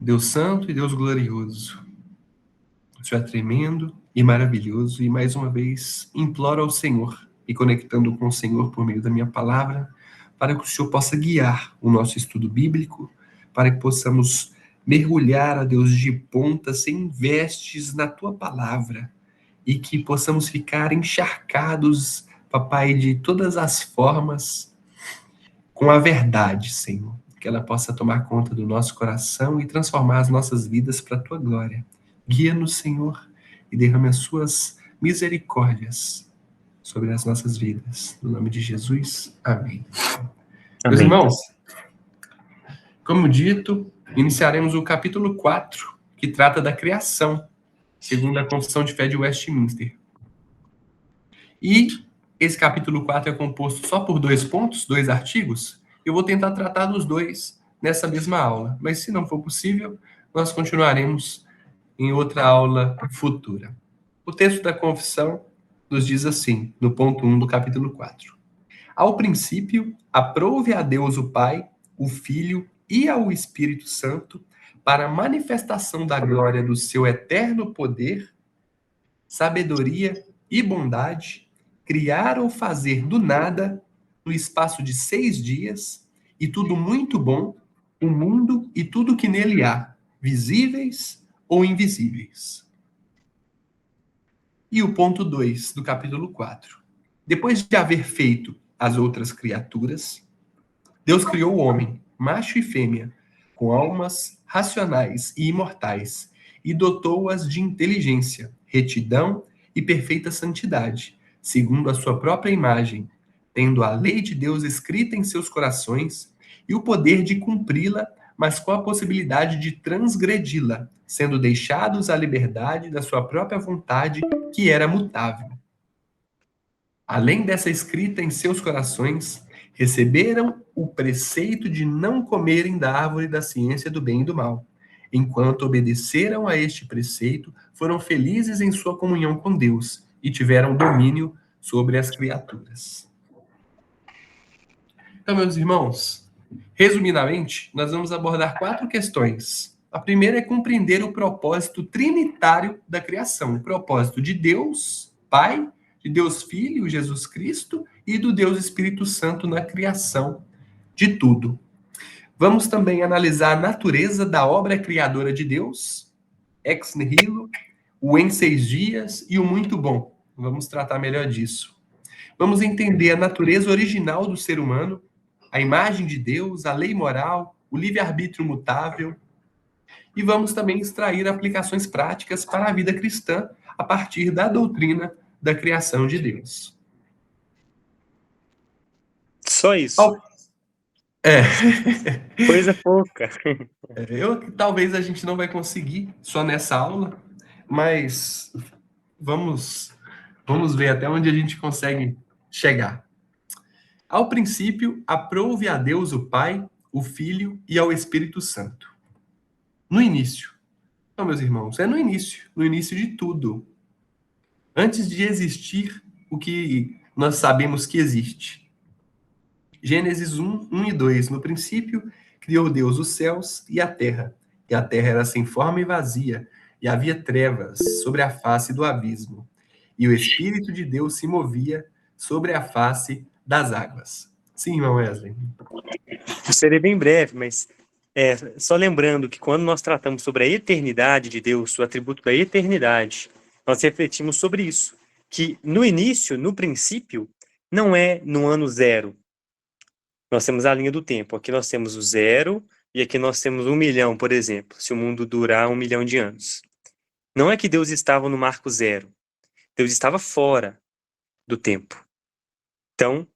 Deus santo e Deus glorioso, o Senhor é tremendo e maravilhoso, e mais uma vez imploro ao Senhor, e conectando com o Senhor por meio da minha palavra, para que o Senhor possa guiar o nosso estudo bíblico, para que possamos mergulhar, a Deus, de ponta, sem vestes, na Tua palavra, e que possamos ficar encharcados, Papai, de todas as formas, com a verdade, Senhor. Que ela possa tomar conta do nosso coração e transformar as nossas vidas para a Tua glória. Guia-nos, Senhor, e derrame as Suas misericórdias sobre as nossas vidas. No nome de Jesus, amém. Meus Amém. irmãos, como dito, iniciaremos o capítulo 4, que trata da criação, segundo a Confissão de Fé de Westminster. E esse capítulo 4 é composto só por 2 pontos, 2 artigos. Eu vou tentar tratar dos dois nessa mesma aula, mas se não for possível, nós continuaremos em outra aula futura. O texto da confissão nos diz assim, no ponto 1 do capítulo 4. Ao princípio, aprove a Deus o Pai, o Filho e ao Espírito Santo, para a manifestação da glória do seu eterno poder, sabedoria e bondade, criar ou fazer do nada, no espaço de 6 dias, e tudo muito bom, o mundo e tudo que nele há, visíveis ou invisíveis. E o ponto 2 do capítulo 4. Depois de haver feito as outras criaturas, Deus criou o homem, macho e fêmea, com almas racionais e imortais, e dotou-as de inteligência, retidão e perfeita santidade, segundo a sua própria imagem, tendo a lei de Deus escrita em seus corações e o poder de cumpri-la, mas com a possibilidade de transgredi-la, sendo deixados à liberdade da sua própria vontade, que era mutável. Além dessa escrita em seus corações, receberam o preceito de não comerem da árvore da ciência do bem e do mal. Enquanto obedeceram a este preceito, foram felizes em sua comunhão com Deus e tiveram domínio sobre as criaturas. Então, meus irmãos, resumidamente, nós vamos abordar 4 questões. A primeira é compreender o propósito trinitário da criação, o propósito de Deus, Pai, de Deus Filho, Jesus Cristo, e do Deus Espírito Santo na criação de tudo. Vamos também analisar a natureza da obra criadora de Deus, ex nihilo, o em 6 dias e o muito bom. Vamos tratar melhor disso. Vamos entender a natureza original do ser humano, a imagem de Deus, a lei moral, o livre-arbítrio mutável. E vamos também extrair aplicações práticas para a vida cristã a partir da doutrina da criação de Deus. Só isso. Coisa pouca. Talvez a gente não vai conseguir só nessa aula, mas vamos ver até onde a gente consegue chegar. Ao princípio, aprove a Deus o Pai, o Filho e ao Espírito Santo. No início. Então, meus irmãos, é no início de tudo. Antes de existir o que nós sabemos que existe. Gênesis 1, 1 e 2. No princípio, criou Deus os céus e a terra era sem forma e vazia, e havia trevas sobre a face do abismo. E o Espírito de Deus se movia sobre a face das águas. Sim, irmão Wesley. Eu serei bem breve, mas só lembrando que quando nós tratamos sobre a eternidade de Deus, o atributo da eternidade, nós refletimos sobre isso, que no início, no princípio, não é no ano 0. Nós temos a linha do tempo. Aqui nós temos o 0 e aqui nós temos 1 milhão, por exemplo, se o mundo durar 1 milhão de anos. Não é que Deus estava no marco 0. Deus estava fora do tempo. Então,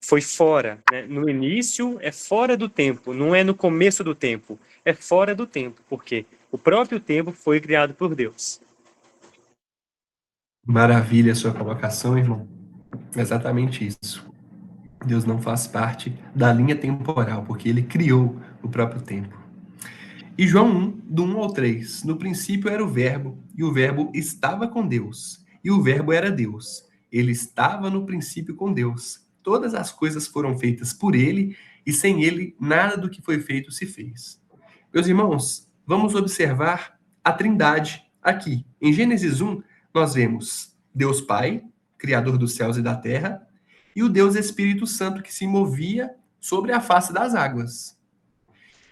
foi fora, né? No início é fora do tempo, não é no começo do tempo, é fora do tempo, porque o próprio tempo foi criado por Deus. Maravilha a sua colocação, irmão. Exatamente isso. Deus não faz parte da linha temporal, porque ele criou o próprio tempo. E João 1, do 1 ao 3. No princípio era o Verbo, e o Verbo estava com Deus, e o Verbo era Deus. Ele estava no princípio com Deus. Todas as coisas foram feitas por ele, e sem ele nada do que foi feito se fez. Meus irmãos, vamos observar a Trindade aqui. Em Gênesis 1, nós vemos Deus Pai, Criador dos céus e da terra, e o Deus Espírito Santo que se movia sobre a face das águas.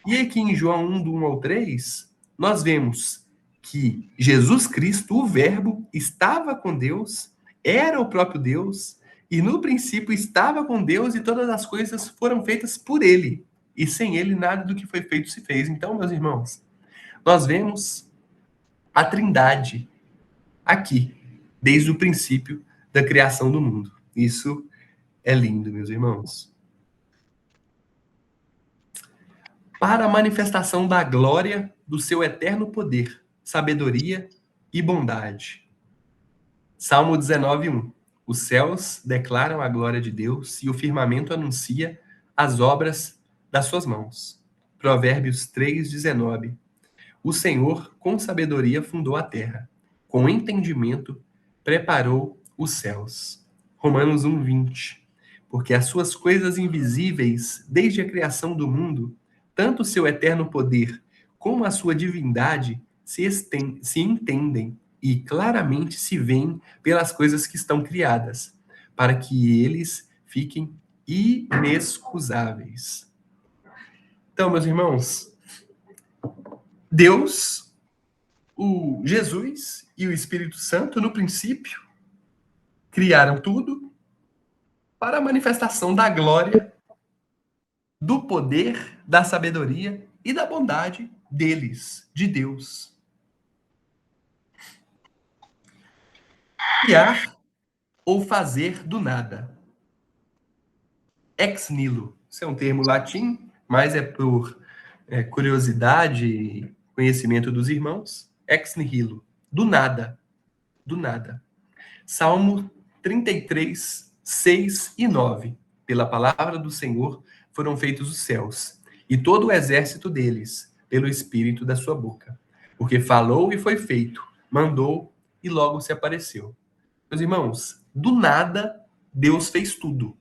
E aqui em João 1, do 1 ao 3, nós vemos que Jesus Cristo, o Verbo, estava com Deus, era o próprio Deus, e no princípio estava com Deus e todas as coisas foram feitas por ele. E sem ele nada do que foi feito se fez. Então, meus irmãos, nós vemos a Trindade aqui, desde o princípio da criação do mundo. Isso é lindo, meus irmãos. Para a manifestação da glória do seu eterno poder, sabedoria e bondade. Salmo 19:1. Os céus declaram a glória de Deus e o firmamento anuncia as obras das suas mãos. Provérbios 3:19. O Senhor, com sabedoria, fundou a terra. Com entendimento, preparou os céus. Romanos 1:20. Porque as suas coisas invisíveis, desde a criação do mundo, tanto o seu eterno poder como a sua divindade se entendem e claramente se veem pelas coisas que estão criadas, para que eles fiquem inexcusáveis. Então, meus irmãos, Deus, o Jesus e o Espírito Santo, no princípio, criaram tudo para a manifestação da glória, do poder, da sabedoria e da bondade deles, de Deus. Criar ou fazer do nada. Ex nihilo. Isso é um termo latim, mas é por curiosidade e conhecimento dos irmãos. Ex nihilo. Do nada. Do nada. Salmo 33, 6 e 9. Pela palavra do Senhor foram feitos os céus, e todo o exército deles, pelo espírito da sua boca. Porque falou e foi feito, mandou e logo se apareceu. Meus irmãos, do nada, Deus fez tudo.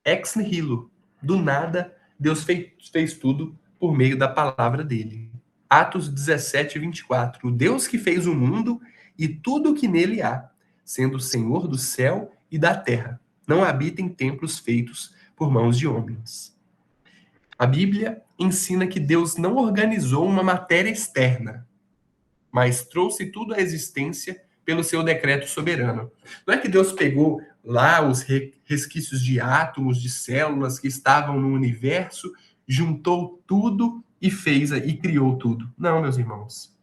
Ex nihilo. Do nada, Deus fez tudo por meio da palavra dele. Atos 17, 24. O Deus que fez o mundo e tudo o que nele há, sendo o Senhor do céu e da terra, não habita em templos feitos por mãos de homens. A Bíblia ensina que Deus não organizou uma matéria externa, mas trouxe tudo à existência pelo seu decreto soberano. Não é que Deus pegou lá os resquícios de átomos, de células que estavam no universo, juntou tudo e fez e criou tudo. Não, meus irmãos.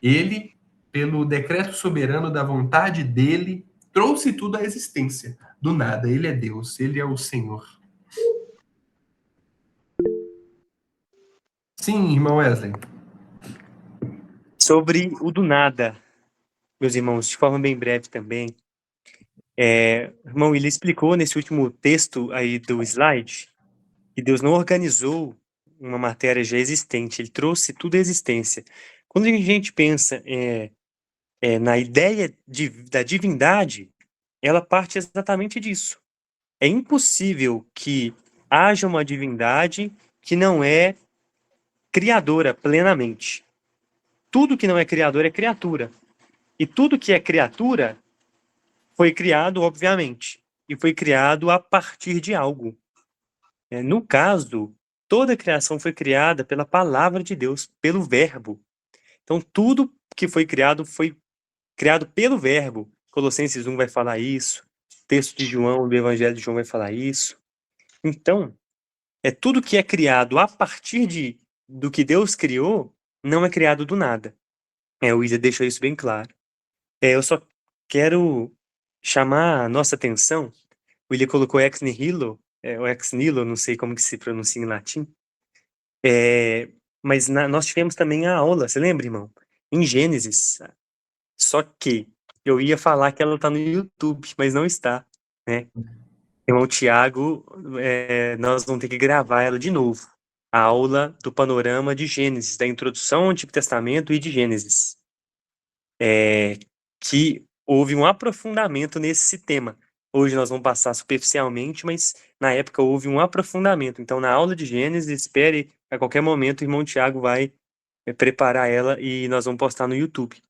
Ele, pelo decreto soberano da vontade dele, trouxe tudo à existência. Do nada, ele é Deus, ele é o Senhor. Sim, irmão Wesley. Sobre o do nada, meus irmãos, de forma bem breve também. Irmão, ele explicou nesse último texto aí do slide que Deus não organizou uma matéria já existente, ele trouxe tudo à existência. Quando a gente pensa na ideia da divindade, ela parte exatamente disso. É impossível que haja uma divindade que não é criadora plenamente. Tudo que não é criador é criatura. E tudo que é criatura foi criado, obviamente, e foi criado a partir de algo. No caso, toda a criação foi criada pela palavra de Deus, pelo Verbo. Então, tudo que foi criado pelo Verbo. Colossenses 1 vai falar isso, o texto de João, do Evangelho de João vai falar isso. Então, tudo que é criado a partir do que Deus criou, não é criado do nada. O William deixou isso bem claro. Eu só quero chamar a nossa atenção. O William colocou ex nihilo, ou ex nihilo, não sei como que se pronuncia em latim. Mas nós tivemos também a aula, você lembra, irmão? Em Gênesis. Só que eu ia falar que ela está no YouTube, mas não está, né? Irmão Tiago, nós vamos ter que gravar ela de novo. A aula do panorama de Gênesis, da introdução ao Antigo Testamento e de Gênesis. Que houve um aprofundamento nesse tema. Hoje nós vamos passar superficialmente, mas na época houve um aprofundamento. Então, na aula de Gênesis, espere, a qualquer momento o irmão Tiago vai preparar ela e nós vamos postar no YouTube.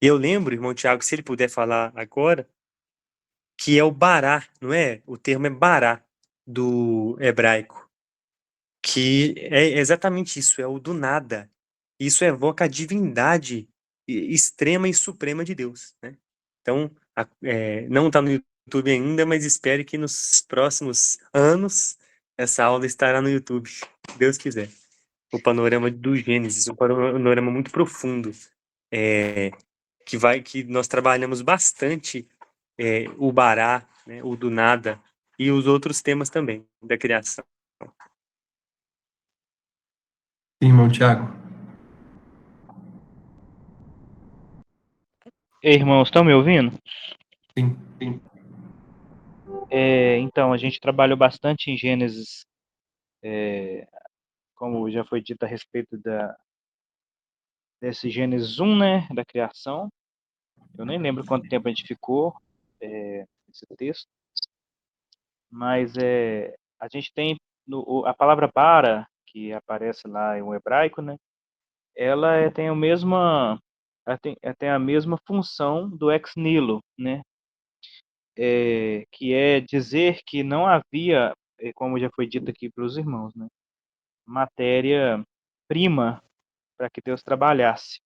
E eu lembro, irmão Tiago, se ele puder falar agora, que é o bará, não é? O termo é bará do hebraico, que é exatamente isso, é o do nada. Isso evoca a divindade extrema e suprema de Deus, né? Então, não está no YouTube ainda, mas espere que nos próximos anos essa aula estará no YouTube, se Deus quiser. O panorama do Gênesis, um panorama muito profundo, que nós trabalhamos bastante o bará, né, o do nada e os outros temas também da criação. Irmão Tiago. Ei, irmãos, estão me ouvindo? Sim. Então, a gente trabalhou bastante em Gênesis, como já foi dito a respeito desse Gênesis 1, né, da criação. Eu nem lembro quanto tempo a gente ficou nesse texto, mas a gente tem a palavra bara, que aparece lá em um hebraico, né, ela tem a mesma função do ex nihilo, né, que é dizer que não havia, como já foi dito aqui para os irmãos, né, matéria-prima para que Deus trabalhasse.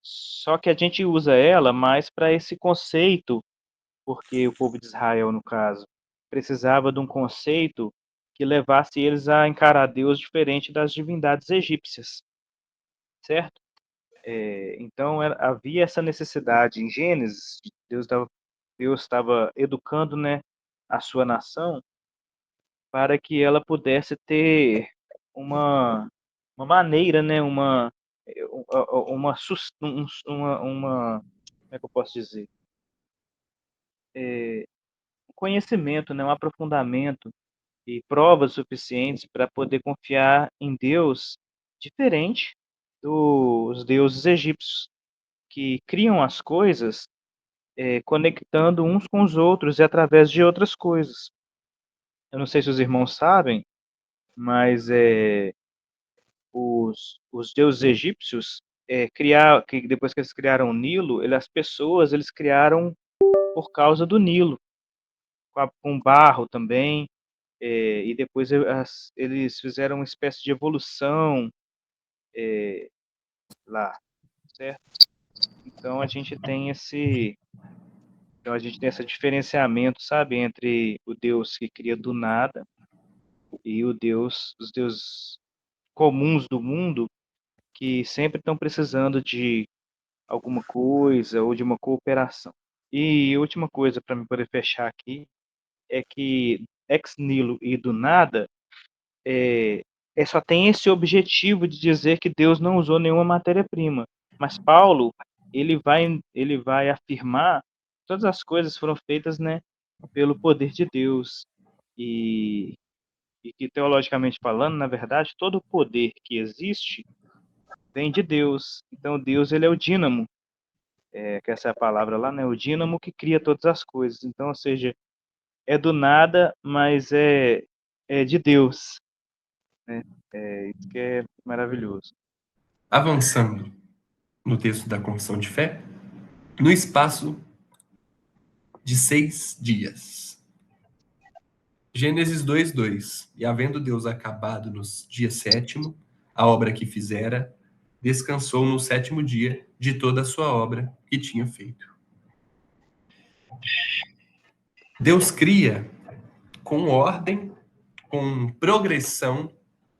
Só que a gente usa ela mais para esse conceito, porque o povo de Israel, no caso, precisava de um conceito que levasse eles a encarar Deus diferente das divindades egípcias, certo? Então havia essa necessidade em Gênesis, Deus estava educando, né, a sua nação para que ela pudesse ter uma maneira, né, como é que eu posso dizer? Um conhecimento, né, um aprofundamento e provas suficientes para poder confiar em Deus diferente dos deuses egípcios, que criam as coisas conectando uns com os outros e através de outras coisas. Eu não sei se os irmãos sabem, mas os deuses egípcios que depois que eles criaram o Nilo, as pessoas eles criaram por causa do Nilo, com barro também, e depois eles fizeram uma espécie de evolução lá, certo? Então a gente tem esse diferenciamento, sabe, entre o Deus que cria do nada e os deuses comuns do mundo que sempre estão precisando de alguma coisa ou de uma cooperação. E última coisa para me poder fechar aqui é que ex nihilo e do nada só tem esse objetivo de dizer que Deus não usou nenhuma matéria-prima. Mas Paulo, ele vai afirmar que todas as coisas foram feitas, né, pelo poder de Deus. E que, teologicamente falando, na verdade, todo o poder que existe vem de Deus. Então, Deus, ele é o dínamo, que essa é a palavra lá, né, o dínamo que cria todas as coisas. Então, ou seja, é do nada, mas é de Deus, né? Isso que é maravilhoso. Avançando no texto da confissão de fé, no espaço de 6 dias. Gênesis 2:2. E havendo Deus acabado no dia 7º a obra que fizera, descansou no 7º dia de toda a sua obra que tinha feito. Deus cria com ordem, com progressão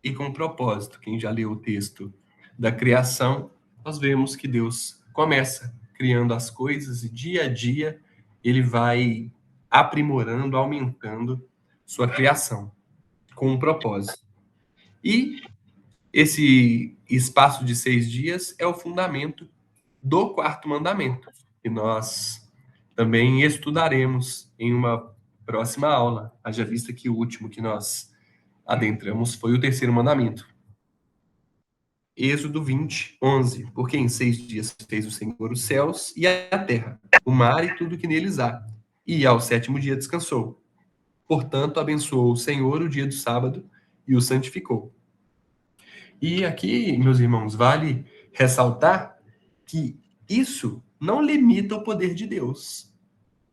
e com propósito. Quem já leu o texto da criação, nós vemos que Deus começa criando as coisas e dia a dia ele vai aprimorando, aumentando sua criação com um propósito. E esse espaço de 6 dias é o fundamento do quarto mandamento, que nós também estudaremos em uma próxima aula, haja vista que o último que nós adentramos foi o terceiro mandamento. Êxodo 20:11. Porque em 6 dias fez o Senhor os céus e a terra, o mar e tudo que neles há, e ao 7º dia descansou. Portanto, abençoou o Senhor o dia do sábado e o santificou. E aqui, meus irmãos, vale ressaltar que isso não limita o poder de Deus,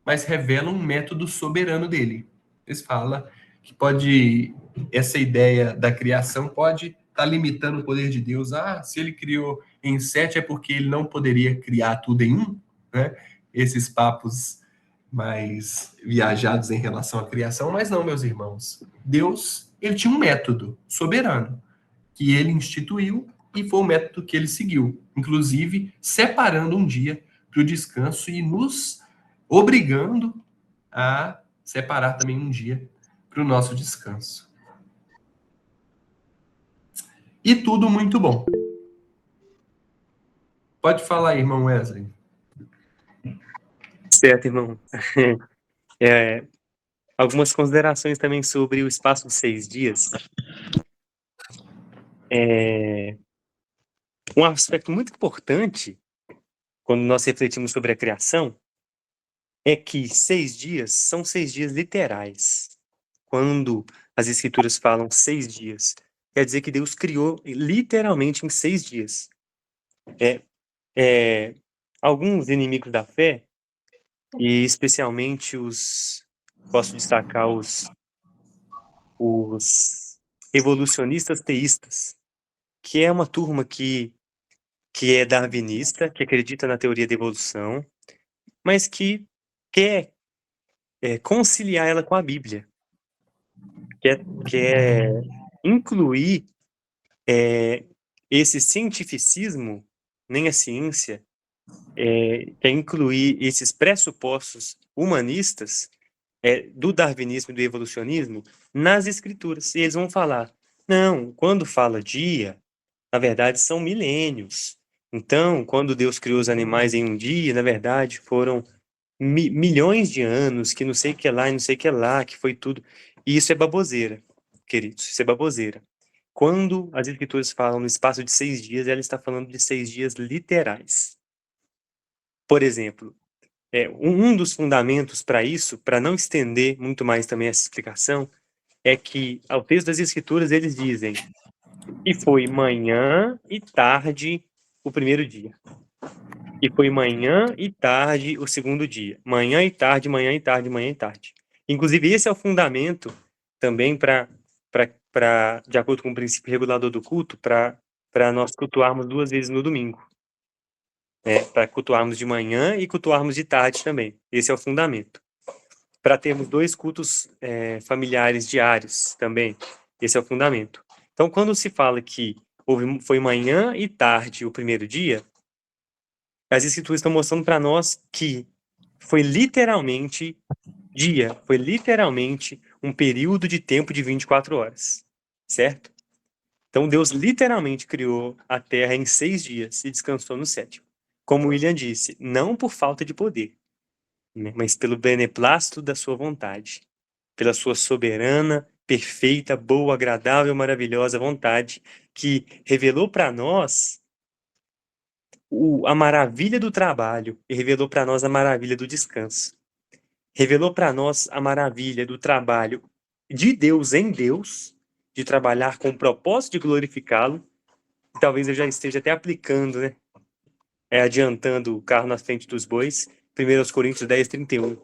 mas revela um método soberano dele. Eles falam que pode, essa ideia da criação pode estar limitando o poder de Deus. Ah, se ele criou em sete é porque ele não poderia criar tudo em um, né? Esses papos mais viajados em relação à criação, mas não, meus irmãos. Deus, ele tinha um método soberano que ele instituiu e foi o método que ele seguiu, inclusive separando um dia para o descanso e nos obrigando a separar também um dia para o nosso descanso. E tudo muito bom. Pode falar aí, irmão Wesley. Certo, irmão. Algumas considerações também sobre o espaço de 6 dias. Um aspecto muito importante, quando nós refletimos sobre a criação, é que 6 dias são 6 dias literais. Quando as escrituras falam 6 dias, quer dizer que Deus criou literalmente em 6 dias. Alguns inimigos da fé, e especialmente posso destacar os evolucionistas teístas, que é uma turma que é darwinista, que acredita na teoria da evolução, mas que quer conciliar ela com a Bíblia, quer incluir esse cientificismo, nem a ciência, quer incluir esses pressupostos humanistas do darwinismo e do evolucionismo nas escrituras. E eles vão falar, não, quando fala dia, na verdade são milênios. Então, quando Deus criou os animais em um dia, na verdade foram milhões de anos, que não sei o que lá e não sei o que lá, que foi tudo. E isso é baboseira, queridos, isso é baboseira. Quando as escrituras falam no espaço de 6 dias, ela está falando de 6 dias literais. Por exemplo, um dos fundamentos para isso, para não estender muito mais também essa explicação, é que ao texto das escrituras eles dizem que foi manhã e tarde o primeiro dia. E foi manhã e tarde o segundo dia. Manhã e tarde, manhã e tarde, manhã e tarde. Inclusive, esse é o fundamento também de acordo com o princípio regulador do culto, para nós cultuarmos 2 vezes no domingo. Para cultuarmos de manhã e cultuarmos de tarde também. Esse é o fundamento. Para termos 2 cultos familiares diários também. Esse é o fundamento. Então, quando se fala que foi manhã e tarde o primeiro dia, as escrituras estão mostrando para nós que foi literalmente dia, foi literalmente um período de tempo de 24 horas, certo? Então Deus literalmente criou a terra em 6 dias e descansou no sétimo. Como William disse, não por falta de poder, né, mas pelo beneplácito da sua vontade, pela sua soberana, perfeita, boa, agradável, maravilhosa vontade, que revelou para nós a maravilha do trabalho e revelou para nós a maravilha do descanso. Revelou para nós a maravilha do trabalho de Deus em Deus, de trabalhar com o propósito de glorificá-lo. E talvez eu já esteja até aplicando, né? Adiantando o carro na frente dos bois. 1 Coríntios 10, 31.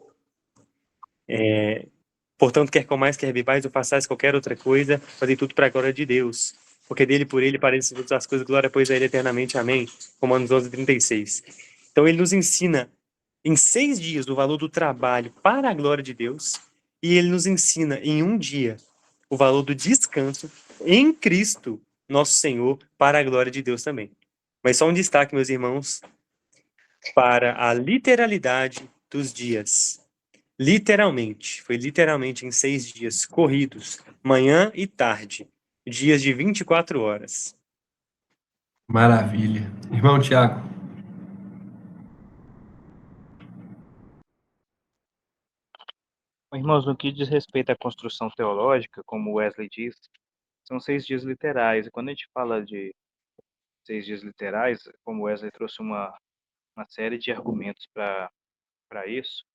Portanto, quer comais, quer bebais, ou façais qualquer outra coisa, fazei tudo para a glória de Deus. Porque dele, por ele, parecem todas as coisas, glória, pois a ele eternamente. Amém. Romanos 11, 36. Então, ele nos ensina em 6 dias o valor do trabalho para a glória de Deus, e ele nos ensina em um dia o valor do descanso em Cristo, nosso Senhor, para a glória de Deus também. Mas só um destaque, meus irmãos, para a literalidade dos dias. Literalmente, foi literalmente em 6 dias corridos, manhã e tarde, dias de 24 horas. Maravilha. Irmão Tiago. Irmãos, no que diz respeito à construção teológica, como Wesley disse, são 6 dias literais. E quando a gente fala de 6 dias literais, como Wesley trouxe uma série de argumentos para isso,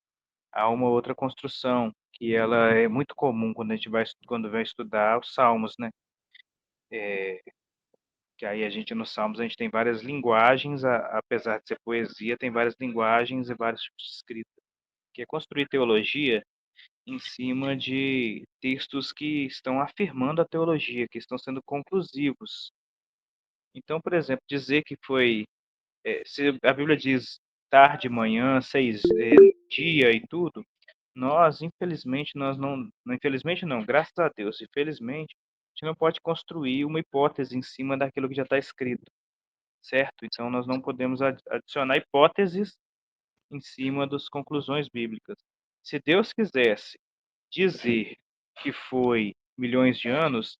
há uma outra construção que ela é muito comum quando a gente vai estudar os Salmos, né? Que aí a gente, nos Salmos, a gente tem várias linguagens, apesar de ser poesia, tem várias linguagens e vários tipos de escrita. Que é construir teologia em cima de textos que estão afirmando a teologia, que estão sendo conclusivos. Então, por exemplo, dizer que foi, se a Bíblia diz tarde, manhã, dia e tudo, nós, infelizmente, infelizmente não, graças a Deus, infelizmente, a gente não pode construir uma hipótese em cima daquilo que já está escrito, certo? Então, nós não podemos adicionar hipóteses em cima das conclusões bíblicas. Se Deus quisesse dizer que foi milhões de anos,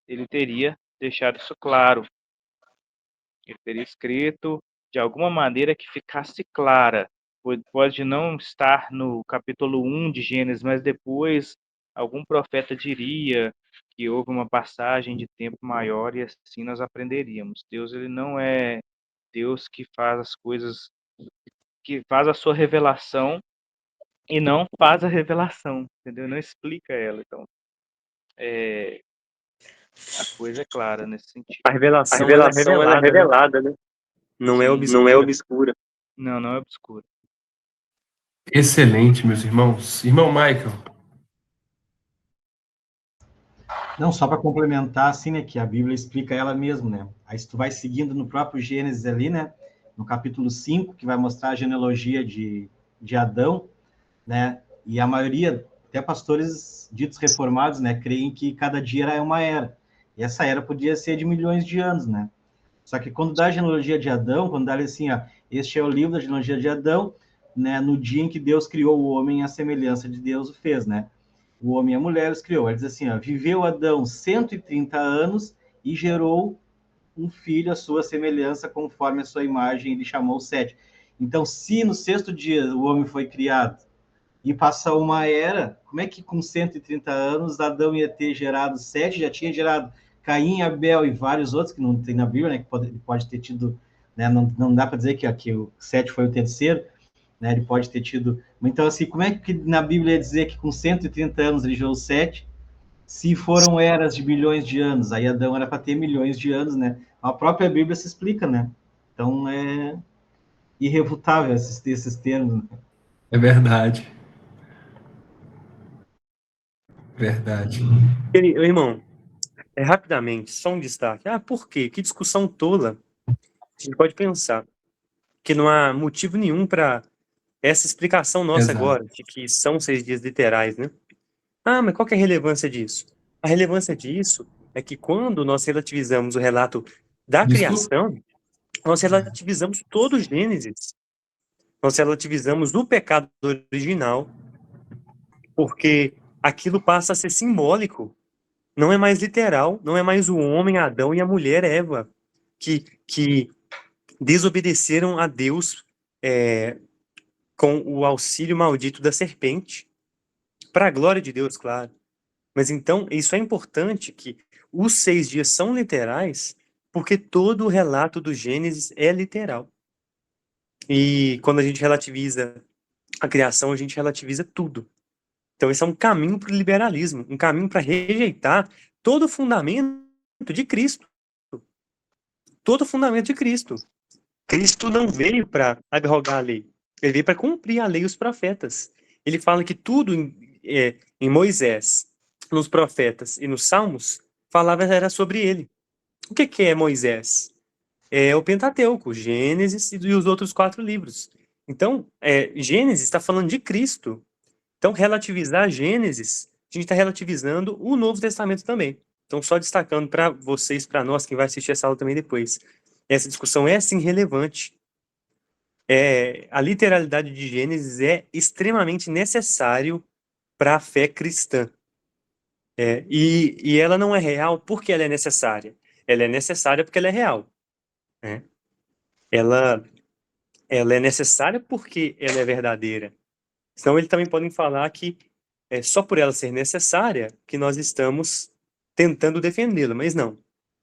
ele teria deixado isso claro. Ele teria escrito de alguma maneira que ficasse clara. Pode não estar no capítulo 1 de Gênesis, mas depois algum profeta diria que houve uma passagem de tempo maior e assim nós aprenderíamos. Deus, ele não é Deus que faz as coisas, que faz a sua revelação e não faz a revelação, entendeu? Não explica ela. Então, a coisa é clara nesse sentido. A A revelação, ela é revelação ela é revelada, né? revelada, né? Não é Sim, Não é obscura. obscura. não é obscura. Excelente, meus irmãos. Irmão Michael. Não, só para complementar, assim, né, que a Bíblia explica ela mesma, né? Aí se tu vai seguindo no próprio Gênesis ali, né, no capítulo 5, que vai mostrar a genealogia de Adão, né, e a maioria, até pastores ditos reformados, né, creem que cada dia era uma era, e essa era podia ser de milhões de anos, né? Só que quando dá a genealogia de Adão, quando dá assim, ó, este é o livro da genealogia de Adão, né, no dia em que Deus criou o homem, a semelhança de Deus o fez, né? O homem e a mulher os criou. Ele diz assim, ó, viveu Adão 130 anos e gerou um filho à sua semelhança, conforme a sua imagem, ele chamou Sete. Então, se no sexto dia o homem foi criado e passou uma era, como é que com 130 anos Adão ia ter gerado Sete, já tinha gerado Caim, Abel e vários outros, que não tem na Bíblia, né, que pode ter tido, né, não dá para dizer que o Sete foi o terceiro, né, ele pode ter tido... Então, assim, como é que na Bíblia ia dizer que com 130 anos ele gerou Sete, se foram eras de bilhões de anos? Aí Adão era para ter milhões de anos, né? A própria Bíblia se explica, né? Então, é irrefutável esses termos. É verdade. Verdade. Irmão, rapidamente, só um destaque. Por quê? Que discussão tola. A gente pode pensar que não há motivo nenhum para essa explicação nossa Exato. agora, de que são 6 dias literais, né? Mas qual que é a relevância disso? A relevância disso é que quando nós relativizamos o relato da Desculpa. criação, nós relativizamos todo o Gênesis. Nós relativizamos o pecado original, porque aquilo passa a ser simbólico. Não é mais literal, não é mais o homem, Adão, e a mulher, Eva, que desobedeceram a Deus com o auxílio maldito da serpente. Para a glória de Deus, claro. Mas então, isso é importante que os 6 dias são literais, porque todo o relato do Gênesis é literal. E quando a gente relativiza a criação, a gente relativiza tudo. Então, esse é um caminho para o liberalismo, um caminho para rejeitar todo o fundamento de Cristo. Todo o fundamento de Cristo. Cristo não veio para abrogar a lei, ele veio para cumprir a lei e os profetas. Ele fala que tudo em Moisés, nos profetas e nos salmos, falava era sobre ele. O que é Moisés? É o Pentateuco, Gênesis e os outros 4 livros. Então, Gênesis está falando de Cristo. Então, relativizar Gênesis, a gente está relativizando o Novo Testamento também. Então, só destacando para vocês, para nós, quem vai assistir essa aula também depois. Essa discussão é, sim, relevante. A literalidade de Gênesis é extremamente necessário para a fé cristã. E ela não é real porque ela é necessária. Ela é necessária porque ela é real. Né? Ela é necessária porque ela é verdadeira. Então, eles também podem falar que é só por ela ser necessária que nós estamos tentando defendê-la, mas não.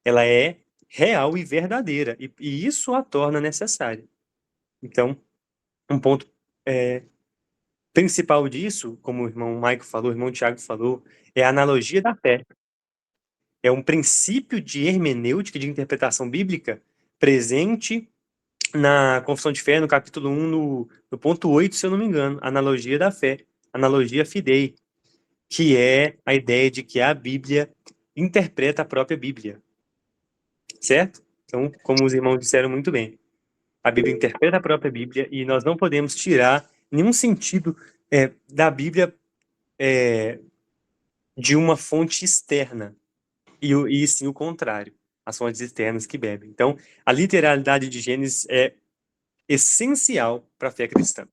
Ela é real e verdadeira, e isso a torna necessária. Então, um ponto principal disso, como o irmão Maico falou, o irmão Tiago falou, é a analogia da fé. é um princípio de hermenêutica, de interpretação bíblica, presente na Confissão de Fé, no capítulo 1, no ponto 8, se eu não me engano, analogia da fé, analogia fidei, que é a ideia de que a Bíblia interpreta a própria Bíblia, certo? Então, como os irmãos disseram muito bem, a Bíblia interpreta a própria Bíblia e nós não podemos tirar nenhum sentido da Bíblia de uma fonte externa, e sim o contrário, as fontes externas que bebem. Então, a literalidade de Gênesis é essencial para a fé cristã.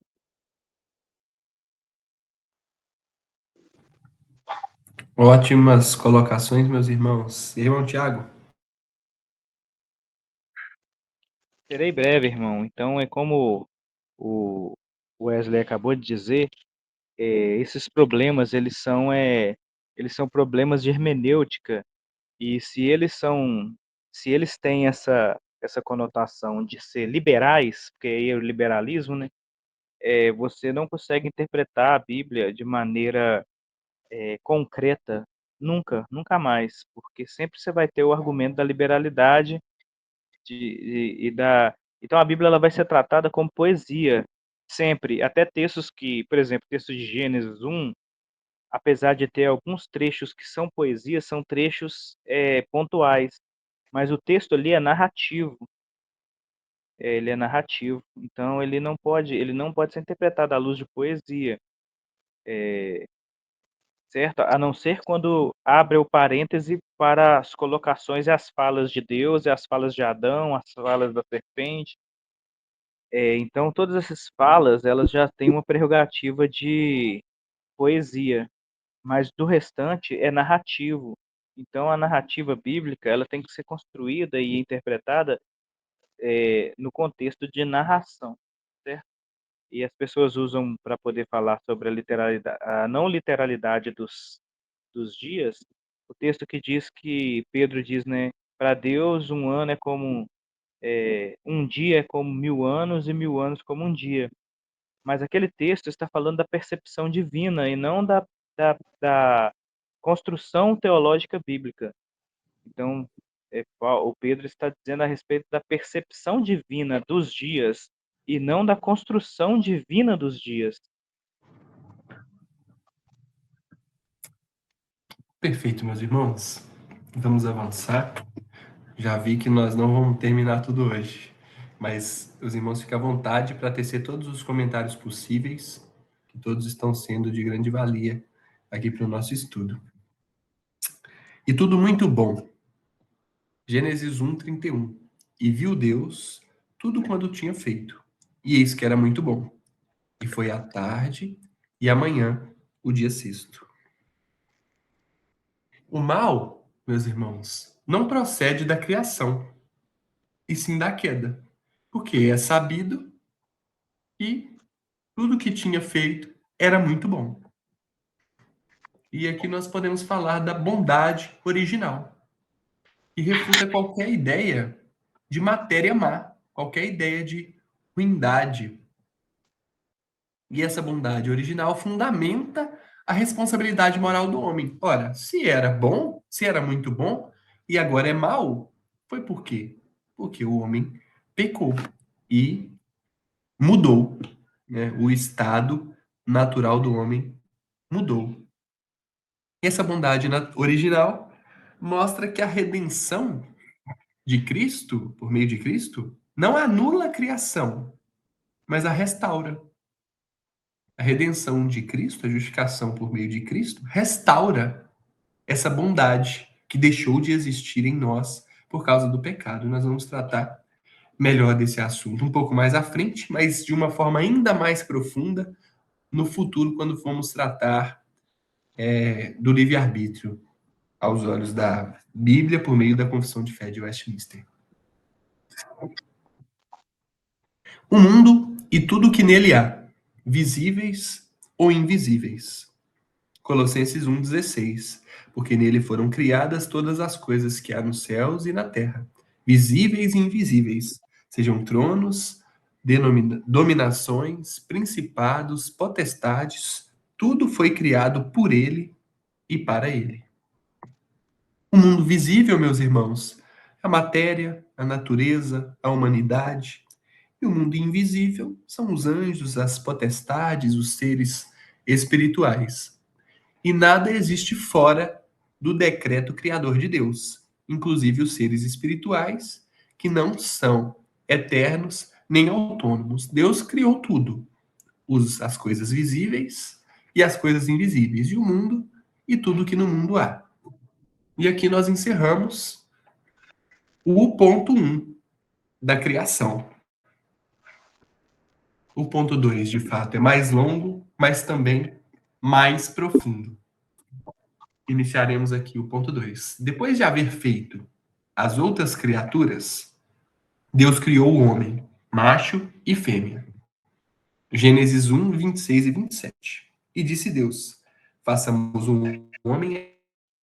Ótimas colocações, meus irmãos. Irmão Tiago? Serei breve, irmão. Então, é como o Wesley acabou de dizer, esses problemas, eles são problemas de hermenêutica, e se eles têm essa conotação de ser liberais, porque aí é o liberalismo, né? Você não consegue interpretar a Bíblia de maneira concreta, nunca, nunca mais, porque sempre você vai ter o argumento da liberalidade então a Bíblia ela vai ser tratada como poesia, sempre, até textos que, por exemplo, texto de Gênesis 1, apesar de ter alguns trechos que são poesia, são trechos pontuais, mas o texto ali é narrativo, ele é narrativo, então ele não pode ser interpretado à luz de poesia, certo? A não ser quando abre o parêntese para as colocações e as falas de Deus, e as falas de Adão, as falas da serpente. Então, todas essas falas, elas já têm uma prerrogativa de poesia, mas do restante é narrativo. Então, a narrativa bíblica, ela tem que ser construída e interpretada no contexto de narração, certo? E as pessoas usam para poder falar sobre a não literalidade dos dias, o texto que diz que Pedro diz, né, para Deus um ano é como um dia é como 1000 anos e 1000 anos como um dia. Mas aquele texto está falando da percepção divina e não da construção teológica bíblica. Então, o Pedro está dizendo a respeito da percepção divina dos dias e não da construção divina dos dias. Perfeito, meus irmãos. Vamos avançar. Já vi que nós não vamos terminar tudo hoje, mas os irmãos ficam à vontade para tecer todos os comentários possíveis, que todos estão sendo de grande valia aqui para o nosso estudo. E tudo muito bom. Gênesis 1:31. E viu Deus tudo quanto tinha feito, e eis que era muito bom. E foi a tarde e amanhã, o dia sexto. O mal, meus irmãos, não procede da criação, e sim da queda, porque é sabido que tudo que tinha feito era muito bom. E aqui nós podemos falar da bondade original, que refuta qualquer ideia de matéria má, qualquer ideia de ruindade. E essa bondade original fundamenta a responsabilidade moral do homem. Ora, se era bom, se era muito bom, e agora é mal, foi por quê? Porque o homem pecou e mudou, né? O estado natural do homem mudou. E essa bondade original mostra que a redenção de Cristo, por meio de Cristo, não anula a criação, mas a restaura. A redenção de Cristo, a justificação por meio de Cristo, restaura essa bondade que deixou de existir em nós por causa do pecado. Nós vamos tratar melhor desse assunto um pouco mais à frente, mas de uma forma ainda mais profunda no futuro, quando formos tratar do livre-arbítrio aos olhos da Bíblia por meio da Confissão de Fé de Westminster. O mundo e tudo o que nele há, visíveis ou invisíveis. Colossenses 1,16. Porque nele foram criadas todas as coisas que há nos céus e na terra, visíveis e invisíveis, sejam tronos, dominações, principados, potestades, tudo foi criado por ele e para ele. O mundo visível, meus irmãos, a matéria, a natureza, a humanidade. E o mundo invisível são os anjos, as potestades, os seres espirituais. E nada existe fora do decreto criador de Deus, inclusive os seres espirituais, que não são eternos nem autônomos. Deus criou tudo, as coisas visíveis e as coisas invisíveis, e o mundo e tudo que no mundo há. E aqui nós encerramos o ponto 1 da criação. O ponto 2, de fato, é mais longo, mas também mais profundo. Iniciaremos aqui o ponto 2. Depois de haver feito as outras criaturas, Deus criou o homem, macho e fêmea. Gênesis 1, 26 e 27. E disse Deus: façamos um homem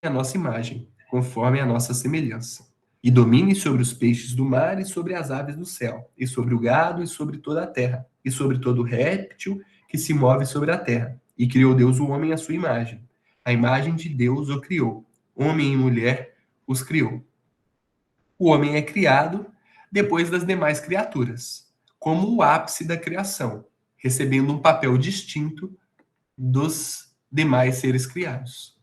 à nossa imagem, conforme a nossa semelhança. E domine sobre os peixes do mar e sobre as aves do céu, e sobre o gado e sobre toda a terra, e sobre todo réptil que se move sobre a terra. E criou Deus o homem à sua imagem. A imagem de Deus o criou. Homem e mulher os criou. O homem é criado depois das demais criaturas, como o ápice da criação, recebendo um papel distinto dos demais seres criados.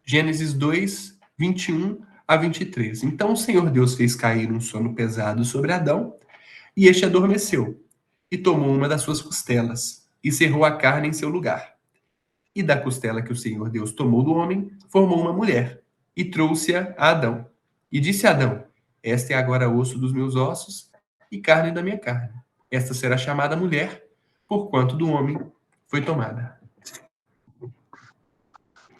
Gênesis 2, 21 a 23. Então o Senhor Deus fez cair um sono pesado sobre Adão, e este adormeceu, e tomou uma das suas costelas, e cerrou a carne em seu lugar. E da costela que o Senhor Deus tomou do homem, formou uma mulher, e trouxe-a a Adão. E disse a Adão: esta é agora osso dos meus ossos e carne da minha carne. Esta será chamada mulher, porquanto do homem foi tomada.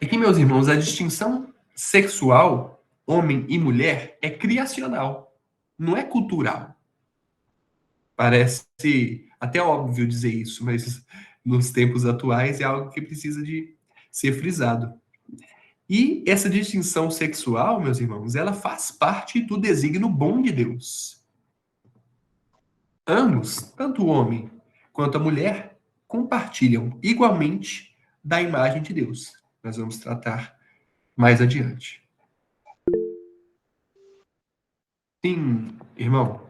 Aqui, meus irmãos, a distinção sexual, homem e mulher, é criacional, não é cultural. Parece até óbvio dizer isso, mas nos tempos atuais é algo que precisa de ser frisado. E essa distinção sexual, meus irmãos, ela faz parte do desígnio bom de Deus. Ambos, tanto o homem quanto a mulher, compartilham igualmente da imagem de Deus. Nós vamos tratar mais adiante. Sim, irmão.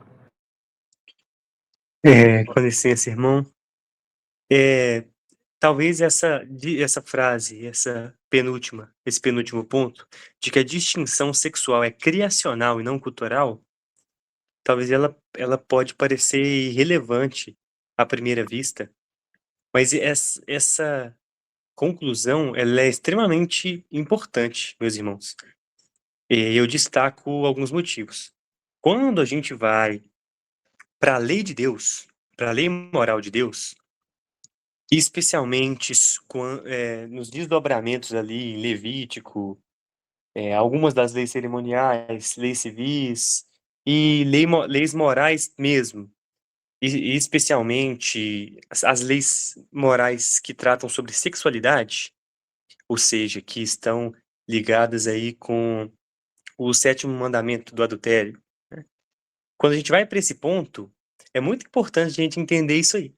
Com licença, irmão. Talvez essa frase, esse penúltimo ponto, de que a distinção sexual é criacional e não cultural, talvez ela pode parecer irrelevante à primeira vista, mas essa conclusão ela é extremamente importante, meus irmãos. E eu destaco alguns motivos. Quando a gente vai para a lei de Deus, para a lei moral de Deus, especialmente nos desdobramentos ali em Levítico, algumas das leis cerimoniais, leis civis e leis morais mesmo, e especialmente as leis morais que tratam sobre sexualidade, ou seja, que estão ligadas aí com o 7º mandamento do adultério, né? Quando a gente vai para esse ponto, é muito importante a gente entender isso aí,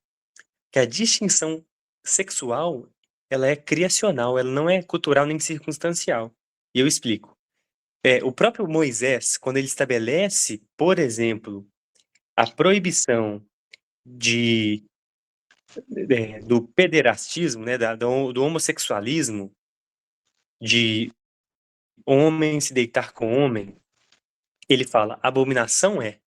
que a distinção sexual, ela é criacional, ela não é cultural nem circunstancial. E eu explico. O próprio Moisés, quando ele estabelece, por exemplo, a proibição do pederastismo, né, do homossexualismo, de homem se deitar com homem, ele fala, abominação é.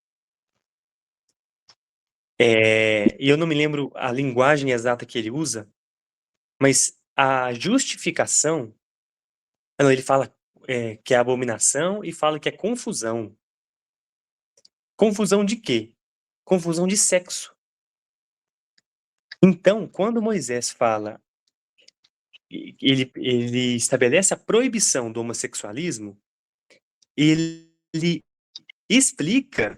E eu não me lembro a linguagem exata que ele usa, mas a justificação, não, ele fala que é abominação e fala que é confusão. Confusão de quê? Confusão de sexo. Então, quando Moisés fala, ele estabelece a proibição do homossexualismo, ele explica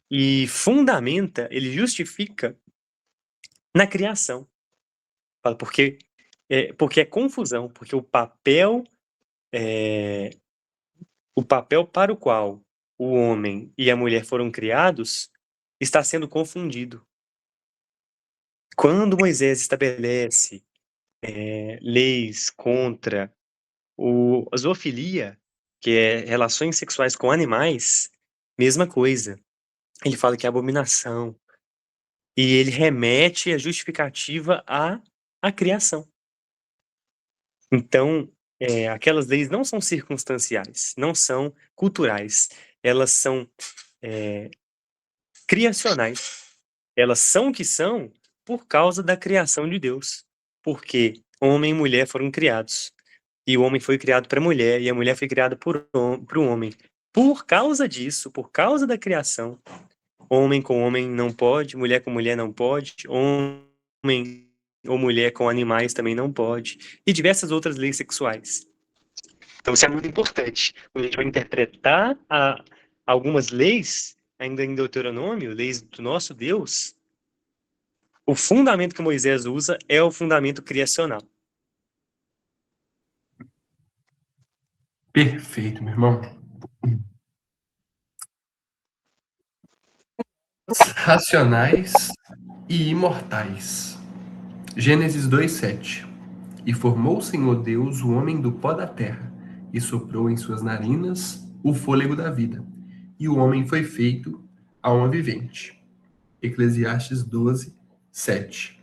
e fundamenta, ele justifica na criação. Fala, porque é confusão, porque o papel para o qual o homem e a mulher foram criados está sendo confundido. Quando Moisés estabelece leis contra a zoofilia, que é relações sexuais com animais, mesma coisa. Ele fala que é abominação. E ele remete a justificativa à criação. Então, aquelas leis não são circunstanciais, não são culturais. Elas são criacionais. Elas são o que são por causa da criação de Deus. Porque homem e mulher foram criados. E o homem foi criado para a mulher, e a mulher foi criada para o homem. Por causa disso, por causa da criação, homem com homem não pode, mulher com mulher não pode, homem ou mulher com animais também não pode, e diversas outras leis sexuais. Então isso é muito importante. Quando a gente vai interpretar algumas leis, ainda em Deuteronômio, leis do nosso Deus, o fundamento que Moisés usa é o fundamento criacional. Perfeito, meu irmão. Racionais e imortais. Gênesis 2:7. E formou o Senhor Deus o homem do pó da terra, e soprou em suas narinas o fôlego da vida. E o homem foi feito alma vivente. Eclesiastes 12:7.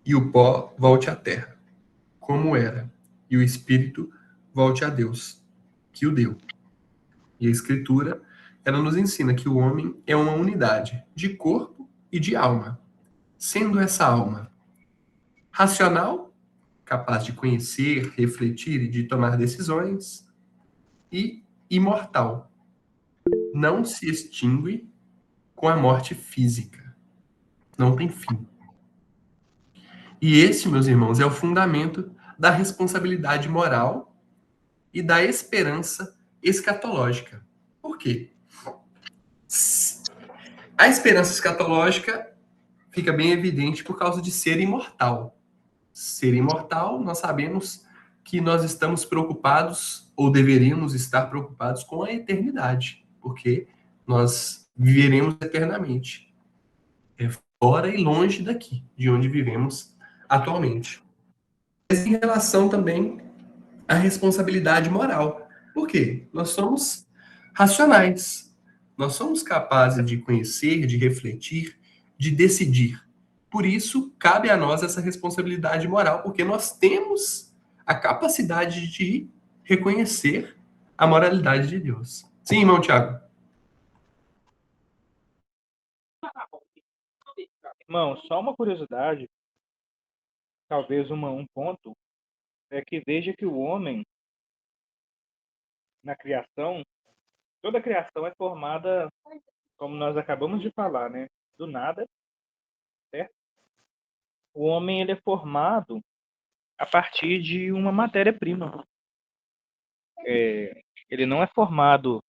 E o pó volte à terra, como era, e o espírito volte a Deus, que o deu. E a Escritura, ela nos ensina que o homem é uma unidade de corpo e de alma, sendo essa alma racional, capaz de conhecer, refletir e de tomar decisões, e imortal, não se extingue com a morte física, não tem fim. E esse, meus irmãos, é o fundamento da responsabilidade moral e da esperança escatológica. Por quê? A esperança escatológica fica bem evidente por causa de ser imortal. Ser imortal, nós sabemos que nós estamos preocupados, ou deveríamos estar preocupados com a eternidade, porque nós viveremos eternamente. É fora e longe daqui, de onde vivemos atualmente. Mas em relação também à responsabilidade moral. Por quê? Nós somos racionais. Nós somos capazes de conhecer, de refletir, de decidir. Por isso, cabe a nós essa responsabilidade moral, porque nós temos a capacidade de reconhecer a moralidade de Deus. Sim, irmão Tiago? Irmão, só uma curiosidade, talvez um ponto, é que veja que o homem, na criação, toda a criação é formada, como nós acabamos de falar, né? Do nada, certo? O homem ele é formado a partir de uma matéria-prima. Ele não é formado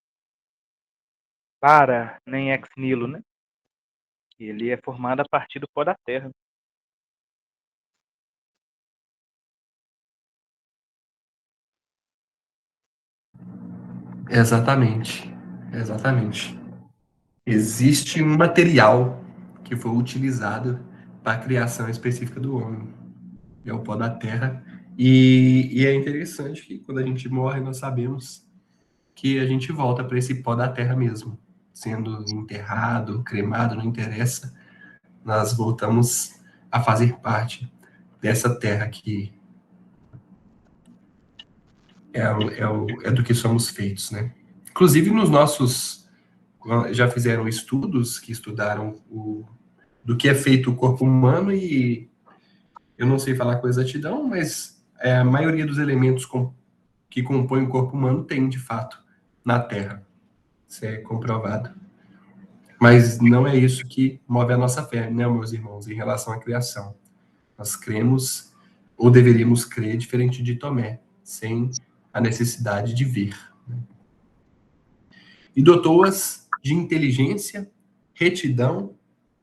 para nem ex nihilo, né? Ele é formado a partir do pó da terra. Exatamente. Exatamente. Existe um material que foi utilizado para a criação específica do homem. É o pó da terra. E é interessante que quando a gente morre, nós sabemos que a gente volta para esse pó da terra mesmo. Sendo enterrado, cremado, não interessa. Nós voltamos a fazer parte dessa terra que é do que somos feitos, né? Inclusive, nos nossos... Já fizeram estudos que estudaram do que é feito o corpo humano e eu não sei falar com exatidão, mas a maioria dos elementos que compõem o corpo humano tem, de fato, na Terra. Isso é comprovado. Mas não é isso que move a nossa fé, né, meus irmãos, em relação à criação. Nós cremos, ou deveríamos crer, diferente de Tomé, sem a necessidade de ver. E dotou-as de inteligência, retidão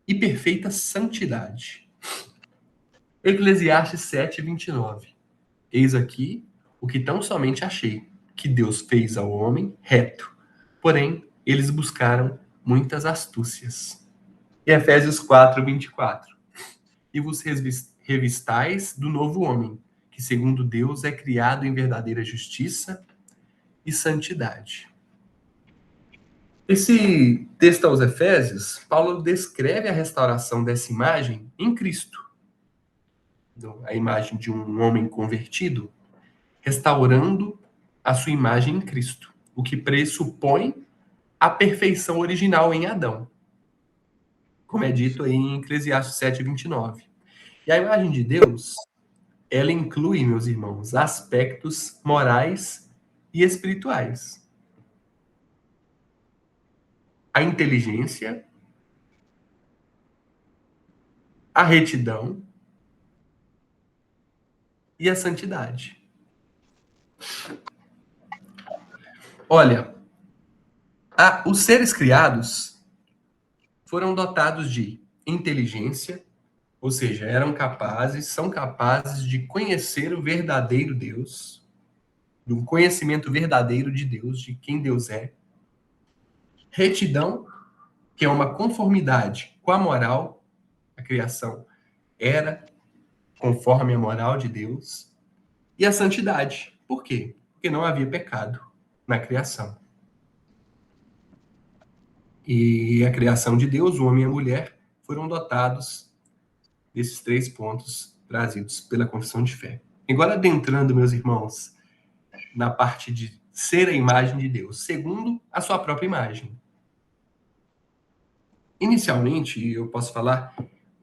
e perfeita santidade. Eclesiastes 7:29. Eis aqui o que tão somente achei, que Deus fez ao homem reto, porém eles buscaram muitas astúcias. E Efésios 4:24. E vos revistais do novo homem, que segundo Deus é criado em verdadeira justiça e santidade. Esse texto aos Efésios, Paulo descreve a restauração dessa imagem em Cristo. A imagem de um homem convertido, restaurando a sua imagem em Cristo, o que pressupõe a perfeição original em Adão, como é dito aí em Eclesiastes 7:29. E a imagem de Deus, ela inclui, meus irmãos, aspectos morais e espirituais. A inteligência, a retidão e a santidade. Olha, os seres criados foram dotados de inteligência, ou seja, são capazes de conhecer o verdadeiro Deus, de um conhecimento verdadeiro de Deus, de quem Deus é. Retidão, que é uma conformidade com a moral, a criação era conforme a moral de Deus. E a santidade. Por quê? Porque não havia pecado na criação. E a criação de Deus, o homem e a mulher, foram dotados desses 3 pontos trazidos pela confissão de fé. Agora, adentrando, meus irmãos, na parte de ser a imagem de Deus, segundo a sua própria imagem. Inicialmente, eu posso falar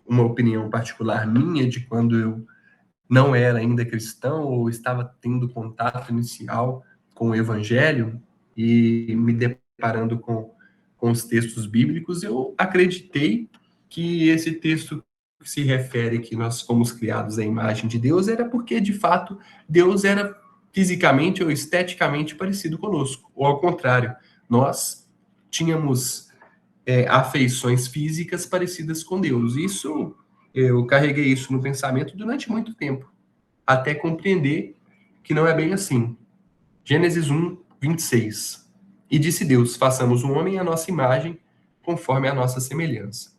uma opinião particular minha de quando eu não era ainda cristão ou estava tendo contato inicial com o Evangelho e me deparando com os textos bíblicos, eu acreditei que esse texto que se refere que nós fomos criados à imagem de Deus era porque, de fato, Deus era fisicamente ou esteticamente parecido conosco. Ou, ao contrário, nós tínhamos afeições físicas parecidas com Deus. Eu carreguei isso no pensamento durante muito tempo, até compreender que não é bem assim. Gênesis 1:26. E disse Deus, façamos um homem à nossa imagem, conforme a nossa semelhança.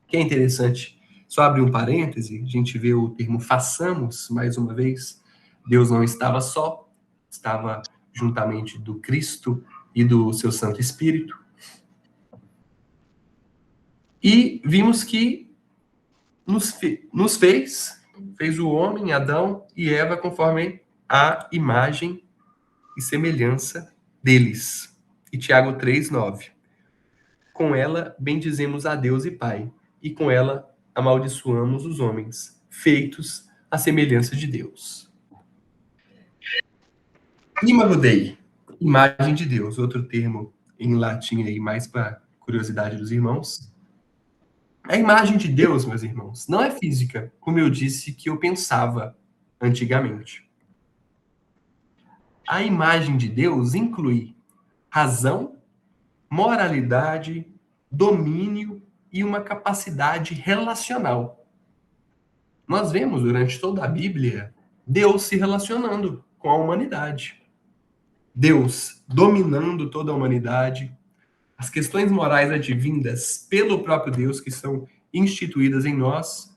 Que é interessante, só abrir um parêntese, a gente vê o termo façamos, mais uma vez. Deus não estava só, estava juntamente do Cristo e do seu Santo Espírito. E vimos que nos fez o homem, Adão e Eva, conforme a imagem e semelhança deles. E Tiago 3:9. Com ela bendizemos a Deus e Pai, e com ela amaldiçoamos os homens, feitos à semelhança de Deus. Imago Dei, imagem de Deus, outro termo em latim aí, mais para curiosidade dos irmãos. A imagem de Deus, meus irmãos, não é física, como eu disse que eu pensava antigamente. A imagem de Deus inclui razão, moralidade, domínio e uma capacidade relacional. Nós vemos durante toda a Bíblia Deus se relacionando com a humanidade. Deus dominando toda a humanidade. As questões morais advindas pelo próprio Deus que são instituídas em nós.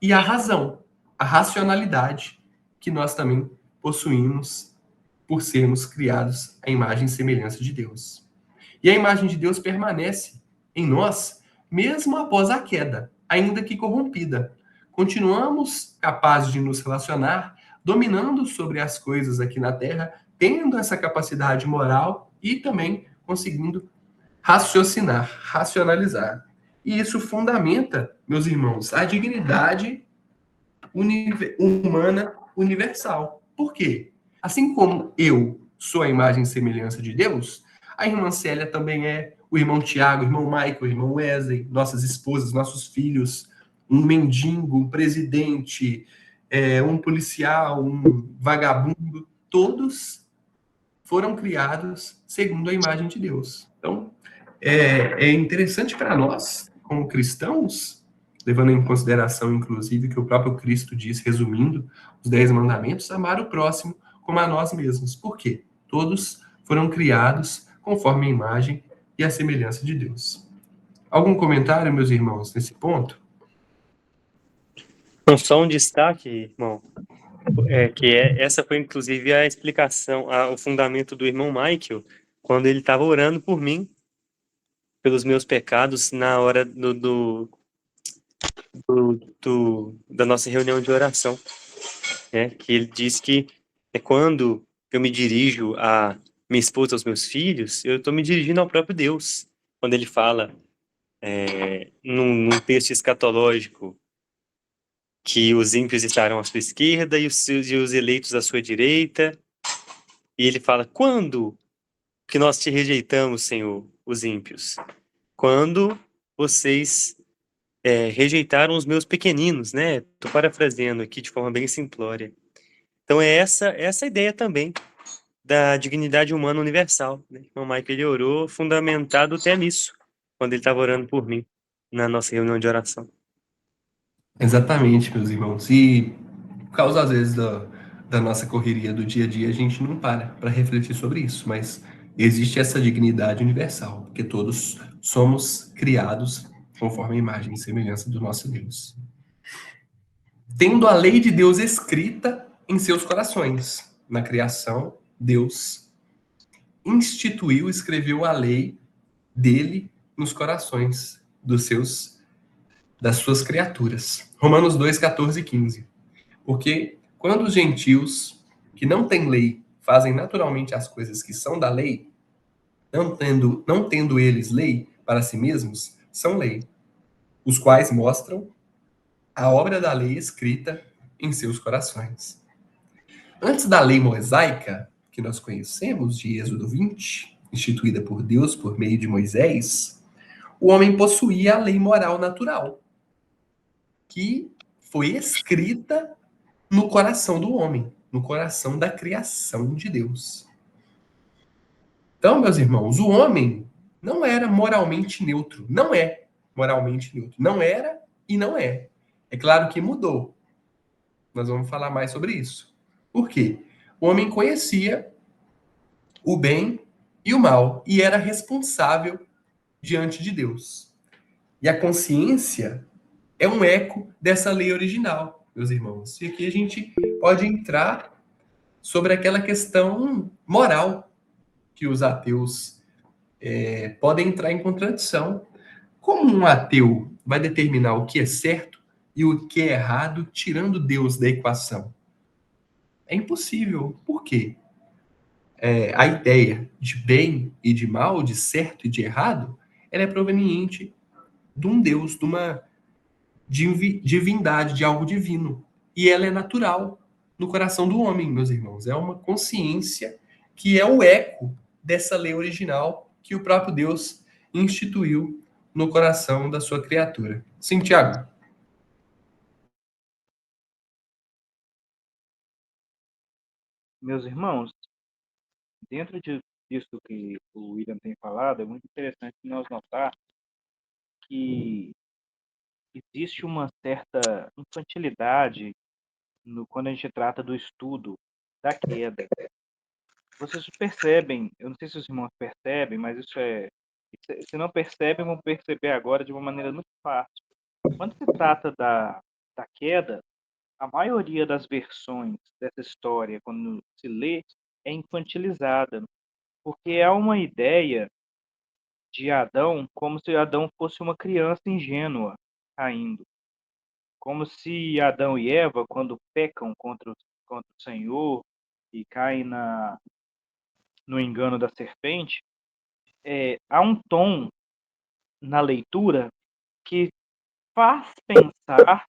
E a razão, a racionalidade que nós também possuímos por sermos criados à imagem e semelhança de Deus. E a imagem de Deus permanece em nós, mesmo após a queda, ainda que corrompida. Continuamos capazes de nos relacionar, dominando sobre as coisas aqui na Terra, tendo essa capacidade moral e também conseguindo raciocinar, racionalizar. E isso fundamenta, meus irmãos, a dignidade humana universal. Por quê? Assim como eu sou a imagem e semelhança de Deus, a irmã Célia também é, o irmão Tiago, o irmão Michael, o irmão Wesley, nossas esposas, nossos filhos, um mendigo, um presidente, um policial, um vagabundo, todos foram criados segundo a imagem de Deus. Então, é interessante para nós, como cristãos, levando em consideração, inclusive, que o próprio Cristo diz, resumindo os 10 mandamentos, amar o próximo como a nós mesmos. Por quê? Todos foram criados conforme a imagem e a semelhança de Deus. Algum comentário, meus irmãos, nesse ponto? Não, só um destaque, irmão. Essa foi inclusive a explicação, o fundamento do irmão Michael, quando ele estava orando por mim, pelos meus pecados, na hora da nossa reunião de oração, né? Que ele diz que é quando eu me dirijo a minha esposa, aos meus filhos, eu estou me dirigindo ao próprio Deus. Quando ele fala num texto escatológico que os ímpios estarão à sua esquerda e os eleitos à sua direita, e ele fala, quando que nós te rejeitamos, Senhor, os ímpios? Quando vocês rejeitaram os meus pequeninos, né? Estou parafraseando aqui de forma bem simplória. Então é essa ideia também da dignidade humana universal, né? O Michael, ele orou fundamentado até nisso, quando ele estava orando por mim, na nossa reunião de oração. Exatamente, meus irmãos. E por causa, às vezes, da nossa correria do dia a dia, a gente não para refletir sobre isso, mas existe essa dignidade universal, porque todos somos criados conforme a imagem e semelhança do nosso Deus. Tendo a lei de Deus escrita em seus corações. Na criação, Deus instituiu, escreveu a lei dele nos corações das suas criaturas. Romanos 2, 14 e 15. Porque quando os gentios que não têm lei fazem naturalmente as coisas que são da lei, não tendo eles lei para si mesmos, são lei, os quais mostram a obra da lei escrita em seus corações. Antes da lei mosaica, que nós conhecemos, de Êxodo 20, instituída por Deus por meio de Moisés, o homem possuía a lei moral natural, que foi escrita no coração do homem, no coração da criação de Deus. Então, meus irmãos, o homem não era moralmente neutro. Não é moralmente neutro. Não era e não é. É claro que mudou. Nós vamos falar mais sobre isso. Por quê? O homem conhecia o bem e o mal e era responsável diante de Deus. E a consciência é um eco dessa lei original, meus irmãos. E aqui a gente pode entrar sobre aquela questão moral que os ateus podem entrar em contradição. Como um ateu vai determinar o que é certo e o que é errado, tirando Deus da equação? É impossível. Por quê? A ideia de bem e de mal, de certo e de errado, ela é proveniente de um Deus, de uma divindade, de algo divino. E ela é natural no coração do homem, meus irmãos. É uma consciência que é o eco dessa lei original que o próprio Deus instituiu no coração da sua criatura. Sim, Tiago? Meus irmãos, dentro disso que o William tem falado, é muito interessante nós notar que existe uma certa infantilidade quando a gente trata do estudo da queda. Vocês percebem, eu não sei se os irmãos percebem, mas se não percebem, vão perceber agora de uma maneira muito fácil. Quando se trata da queda, a maioria das versões dessa história, quando se lê, é infantilizada, porque há uma ideia de Adão como se Adão fosse uma criança ingênua caindo. Como se Adão e Eva, quando pecam contra o Senhor e caem no engano da serpente, há um tom na leitura que faz pensar,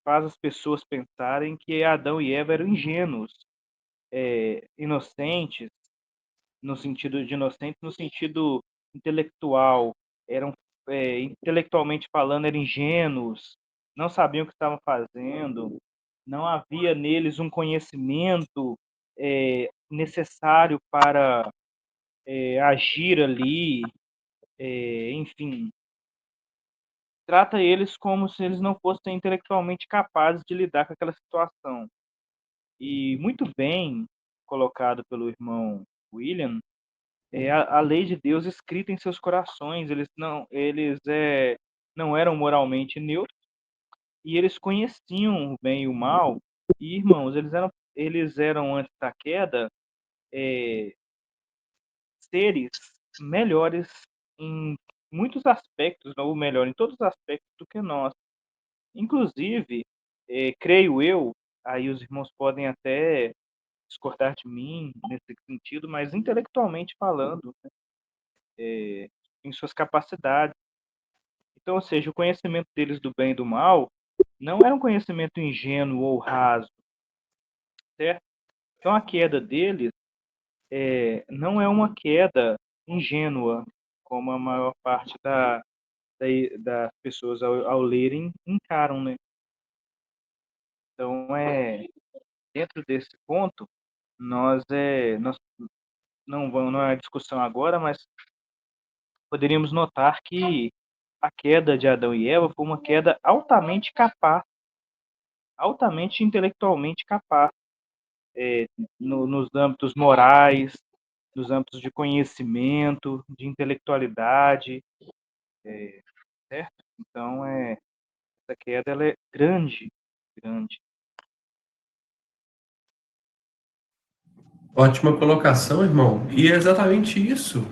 faz as pessoas pensarem que Adão e Eva eram ingênuos, inocentes, no sentido de inocentes, no sentido intelectual, eram intelectualmente falando, eram ingênuos, não sabiam o que estavam fazendo, não havia neles um conhecimento necessário para agir ali, enfim, trata eles como se eles não fossem intelectualmente capazes de lidar com aquela situação. E muito bem colocado pelo irmão William, a lei de Deus escrita em seus corações. Eles não eram moralmente neutros e eles conheciam o bem e o mal E, irmãos, eles eram antes da queda, seres melhores em muitos aspectos, ou melhor, em todos os aspectos do que nós. Inclusive, creio eu, aí os irmãos podem até discordar de mim nesse sentido, mas intelectualmente falando, em suas capacidades. Então, ou seja, o conhecimento deles do bem e do mal não era um conhecimento ingênuo ou raso, certo? Então, a queda deles não é uma queda ingênua, como a maior parte das pessoas ao lerem encaram, né? Então, dentro desse ponto, nós não é discussão agora, mas poderíamos notar que a queda de Adão e Eva foi uma queda altamente capaz, altamente intelectualmente capaz, nos âmbitos morais, nos âmbitos de conhecimento, de intelectualidade, certo? Então, essa queda ela é grande, grande. Ótima colocação, irmão. E é exatamente isso.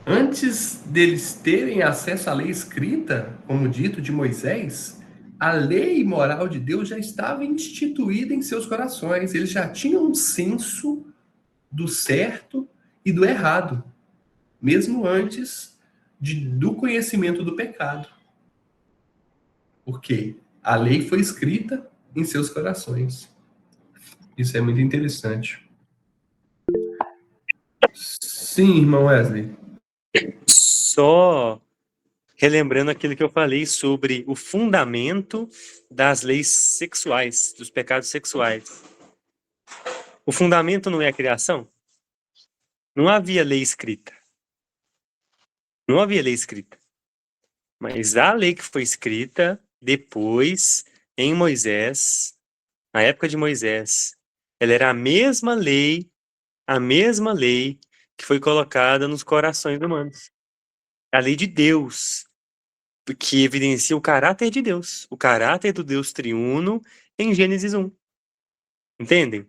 Antes deles terem acesso à lei escrita, como dito de Moisés, a lei moral de Deus já estava instituída em seus corações. Eles já tinham um senso do certo e do errado, mesmo antes do conhecimento do pecado. Porque a lei foi escrita em seus corações. Isso é muito interessante. Sim, irmão Wesley. Só relembrando aquilo que eu falei sobre o fundamento das leis sexuais, dos pecados sexuais. O fundamento não é a criação? Não havia lei escrita. Não havia lei escrita. Mas a lei que foi escrita depois, em Moisés, na época de Moisés, ela era a mesma lei que foi colocada nos corações humanos. A lei de Deus, que evidencia o caráter de Deus, o caráter do Deus triuno em Gênesis 1. Entendem?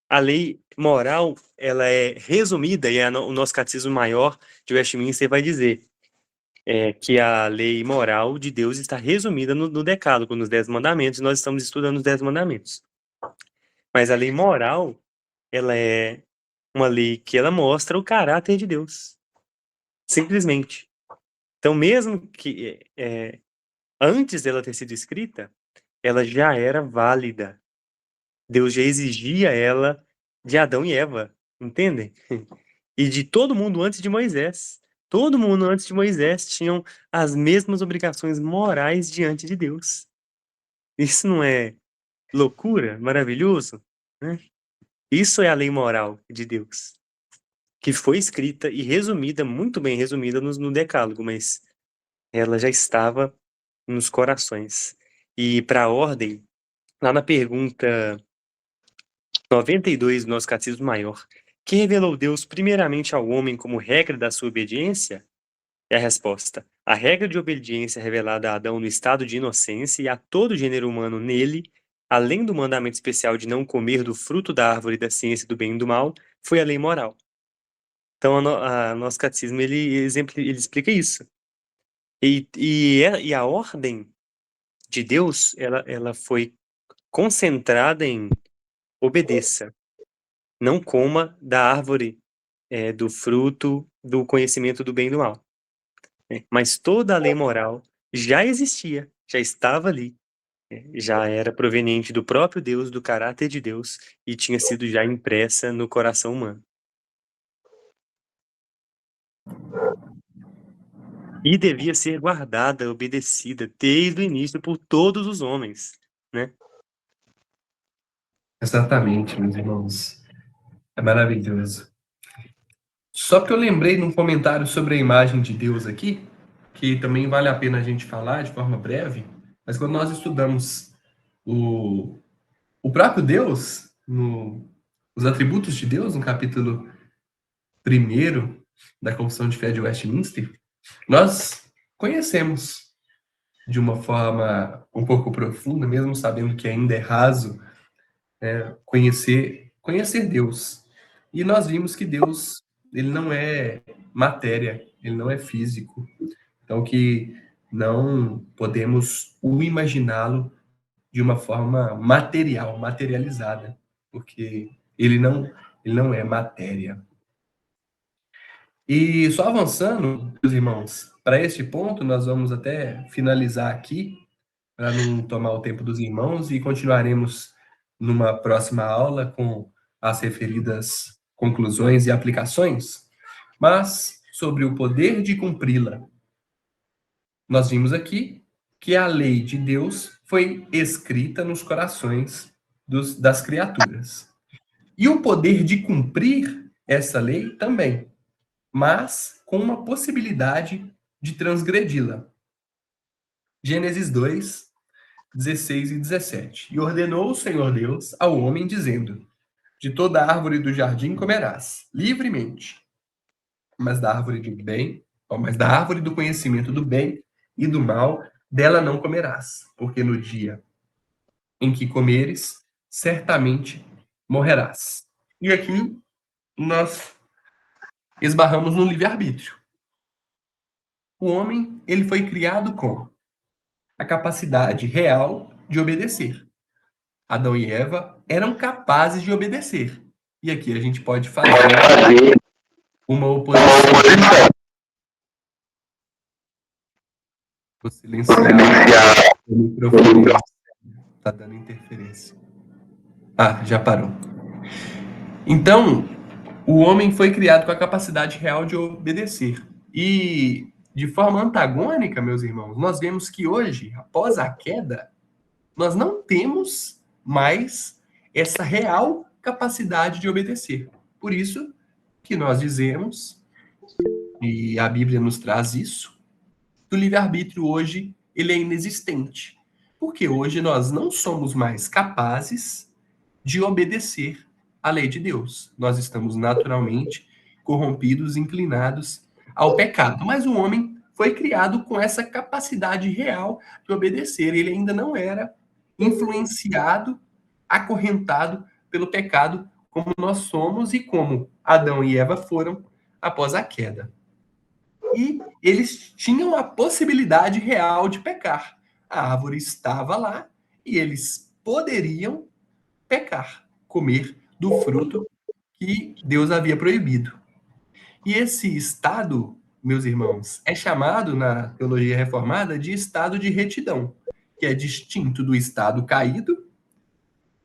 A lei moral, ela é resumida, e o nosso catecismo maior de Westminster vai dizer que a lei moral de Deus está resumida no Decálogo, nos 10 mandamentos, e nós estamos estudando os 10 mandamentos. Mas a lei moral, ela é uma lei que ela mostra o caráter de Deus, simplesmente. Então, mesmo que antes dela ter sido escrita, ela já era válida. Deus já exigia ela de Adão e Eva, entendem? E de todo mundo antes de Moisés. Todo mundo antes de Moisés tinham as mesmas obrigações morais diante de Deus. Isso não é loucura? Maravilhoso? Né? Isso é a lei moral de Deus, que foi escrita e resumida, muito bem resumida no Decálogo, mas ela já estava nos corações. E para a ordem, lá na pergunta 92 do nosso Catecismo Maior, que revelou Deus primeiramente ao homem como regra da sua obediência? É a resposta. A regra de obediência revelada a Adão no estado de inocência e a todo o gênero humano nele, além do mandamento especial de não comer do fruto da árvore da ciência do bem e do mal, foi a lei moral. Então, nosso catecismo, ele explica isso. E a ordem de Deus, ela foi concentrada em obedeça. Não coma da árvore do fruto do conhecimento do bem e do mal. Mas toda a lei moral já existia, já estava ali, já era proveniente do próprio Deus, do caráter de Deus, e tinha sido já impressa no coração humano. E devia ser guardada, obedecida, desde o início por todos os homens, né? Exatamente, meus irmãos. É maravilhoso. Só que eu lembrei num comentário sobre a imagem de Deus aqui, que também vale a pena a gente falar de forma breve, mas quando nós estudamos o próprio Deus, os atributos de Deus, no capítulo 1º da Confissão de Fé de Westminster, nós conhecemos de uma forma um pouco profunda, mesmo sabendo que ainda é raso, conhecer Deus. E nós vimos que Deus, ele não é matéria, ele não é físico. Então, que não podemos o imaginá-lo de uma forma material, materializada, porque ele não é matéria. E só avançando, meus irmãos, para este ponto, nós vamos até finalizar aqui, para não tomar o tempo dos irmãos, e continuaremos numa próxima aula com as referidas conclusões e aplicações. Mas, sobre o poder de cumpri-la, nós vimos aqui que a lei de Deus foi escrita nos corações das criaturas. E o poder de cumprir essa lei também, mas com uma possibilidade de transgredi-la. Gênesis 2, 16 e 17. E ordenou o Senhor Deus ao homem, dizendo: de toda árvore do jardim comerás, livremente, mas da árvore do conhecimento do bem e do mal, dela não comerás, porque no dia em que comeres, certamente morrerás. E aqui nós esbarramos no livre-arbítrio. O homem, ele foi criado com a capacidade real de obedecer. Adão e Eva eram capazes de obedecer. E aqui a gente pode fazer uma oposição. Vou silenciar o microfone. Está dando interferência. Ah, já parou. Então, o homem foi criado com a capacidade real de obedecer. E, de forma antagônica, meus irmãos, nós vemos que hoje, após a queda, nós não temos mais essa real capacidade de obedecer. Por isso que nós dizemos, e a Bíblia nos traz isso, que o livre-arbítrio hoje ele é inexistente. Porque hoje nós não somos mais capazes de obedecer à lei de Deus. Nós estamos naturalmente corrompidos, inclinados ao pecado. Mas o homem foi criado com essa capacidade real de obedecer. Ele ainda não era influenciado, acorrentado pelo pecado, como nós somos e como Adão e Eva foram após a queda. E eles tinham a possibilidade real de pecar. A árvore estava lá e eles poderiam pecar, comer do fruto que Deus havia proibido. E esse estado, meus irmãos, é chamado na teologia reformada de estado de retidão, que é distinto do estado caído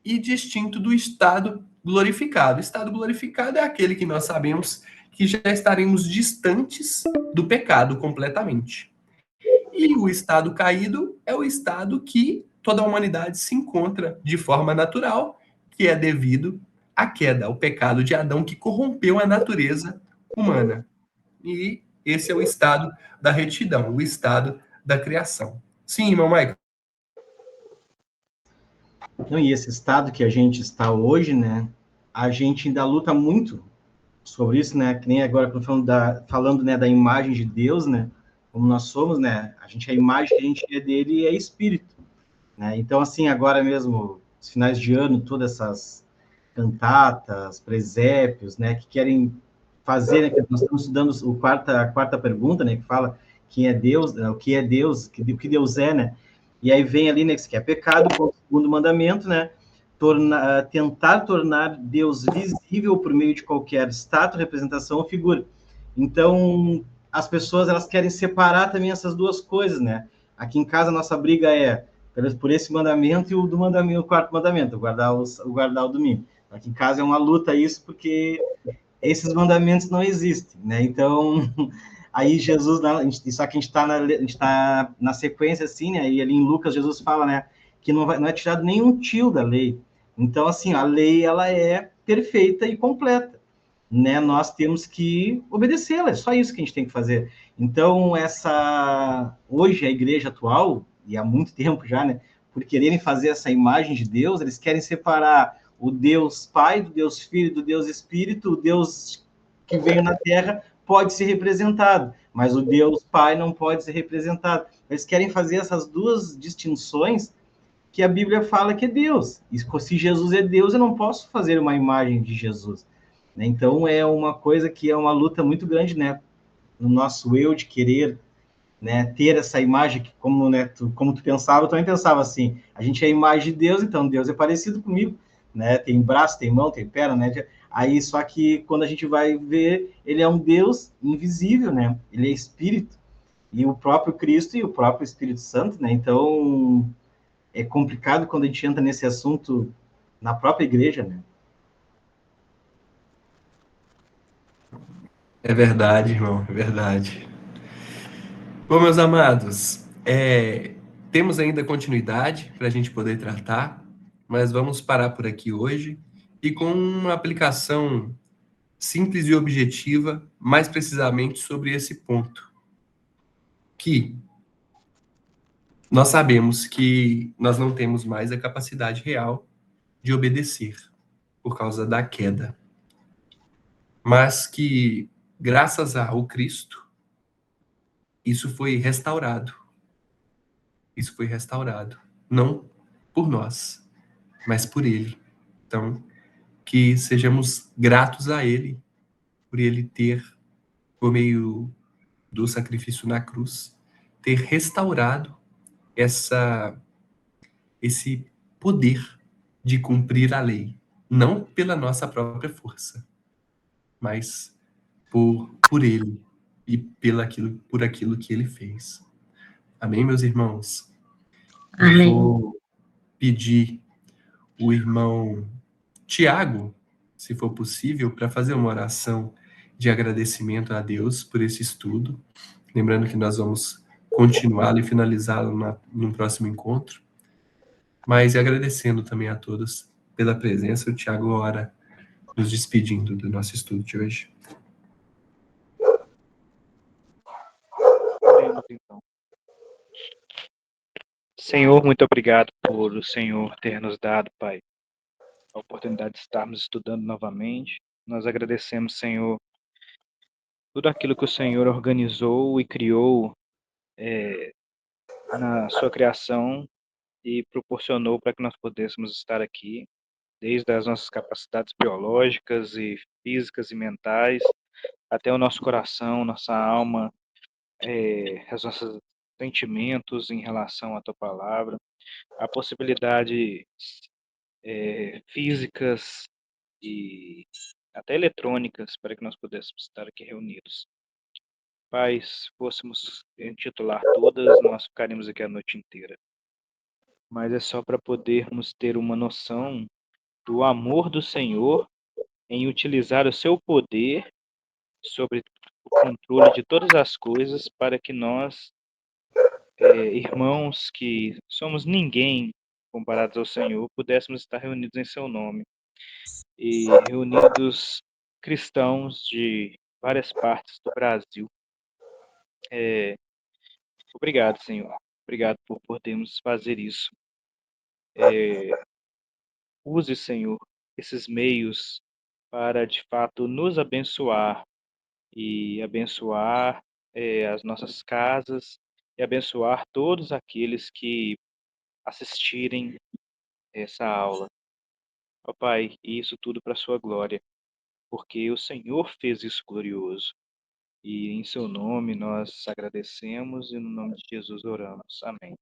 e distinto do estado glorificado. O estado glorificado é aquele que nós sabemos que já estaremos distantes do pecado completamente. E o estado caído é o estado que toda a humanidade se encontra de forma natural, que é devido à queda, ao pecado de Adão que corrompeu a natureza humana. E esse é o estado da retidão, o estado da criação. Sim, irmão Michael. Então, e esse estado que a gente está hoje, né, a gente ainda luta muito sobre isso, né, que nem agora falando né, da imagem de Deus, né, como nós somos, né, a imagem que a gente é dele é espírito, né, então, assim, agora mesmo, os finais de ano, todas essas cantatas, presépios, né, que querem fazer, né, que nós estamos estudando a quarta pergunta, né, que fala quem é Deus, o que é Deus, o que Deus é, né, e aí vem ali, né, que é pecado, com o segundo mandamento, né, tentar tornar Deus visível por meio de qualquer estátua, representação ou figura. Então, as pessoas, elas querem separar também essas duas coisas, né? Aqui em casa, a nossa briga é por esse mandamento e o quarto mandamento, guardar o domingo. Aqui em casa é uma luta isso, porque esses mandamentos não existem, né? Então, aí Jesus, só que a gente está na sequência, assim, né? E ali em Lucas, Jesus fala, né? Que não é tirado nenhum tio da lei. Então, assim, a lei, ela é perfeita e completa, né? Nós temos que obedecê-la, é só isso que a gente tem que fazer. Então, hoje, a igreja atual, e há muito tempo já, né? Por quererem fazer essa imagem de Deus, eles querem separar o Deus Pai, do Deus Filho, do Deus Espírito, o Deus que veio na Terra, pode ser representado, mas o Deus Pai não pode ser representado. Eles querem fazer essas duas distinções que a Bíblia fala que é Deus. E se Jesus é Deus, eu não posso fazer uma imagem de Jesus. Então é uma coisa que é uma luta muito grande, né? No nosso eu de querer, né, ter essa imagem que, como, né, como tu pensava, eu também pensava assim, a gente é a imagem de Deus, então Deus é parecido comigo, né, tem braço, tem mão, tem perna, né, aí só que quando a gente vai ver, ele é um Deus invisível, né, ele é Espírito, e o próprio Cristo e o próprio Espírito Santo, né, então é complicado quando a gente entra nesse assunto na própria igreja, né. É verdade, irmão, é verdade. Bom, meus amados, temos ainda continuidade para a gente poder tratar, mas vamos parar por aqui hoje e com uma aplicação simples e objetiva, mais precisamente sobre esse ponto, que nós sabemos que nós não temos mais a capacidade real de obedecer por causa da queda, mas que, graças ao Cristo, isso foi restaurado. Isso foi restaurado. Não por nós, mas por Ele. Então, que sejamos gratos a Ele, por Ele ter, por meio do sacrifício na cruz, ter restaurado esse poder de cumprir a lei. Não pela nossa própria força, mas por Ele e por aquilo que Ele fez. Amém, meus irmãos? Eu Amém. vou pedir o irmão Tiago, se for possível, para fazer uma oração de agradecimento a Deus por esse estudo. Lembrando que nós vamos continuá-lo e finalizá-lo num próximo encontro. Mas agradecendo também a todos pela presença. O Tiago ora nos despedindo do nosso estudo de hoje. Oremos, então. Senhor, muito obrigado por o Senhor ter nos dado, Pai, a oportunidade de estarmos estudando novamente. Nós agradecemos, Senhor, tudo aquilo que o Senhor organizou e criou na sua criação e proporcionou para que nós pudéssemos estar aqui, desde as nossas capacidades biológicas e físicas e mentais, até o nosso coração, nossa alma, os nossos sentimentos em relação à tua palavra, a possibilidade físicas e até eletrônicas para que nós pudéssemos estar aqui reunidos. Pai, se fôssemos intitular todas, nós ficaríamos aqui a noite inteira. Mas é só para podermos ter uma noção do amor do Senhor em utilizar o seu poder sobre o controle de todas as coisas para que nós, irmãos que somos ninguém comparados ao Senhor, pudéssemos estar reunidos em seu nome. E reunidos cristãos de várias partes do Brasil. Obrigado, Senhor. Obrigado por podermos fazer isso. Use, Senhor, esses meios para, de fato, nos abençoar e abençoar as nossas casas e abençoar todos aqueles que assistirem essa aula. Ó Pai, e isso tudo para a sua glória, porque o Senhor fez isso glorioso. E em seu nome nós agradecemos e no nome de Jesus oramos. Amém.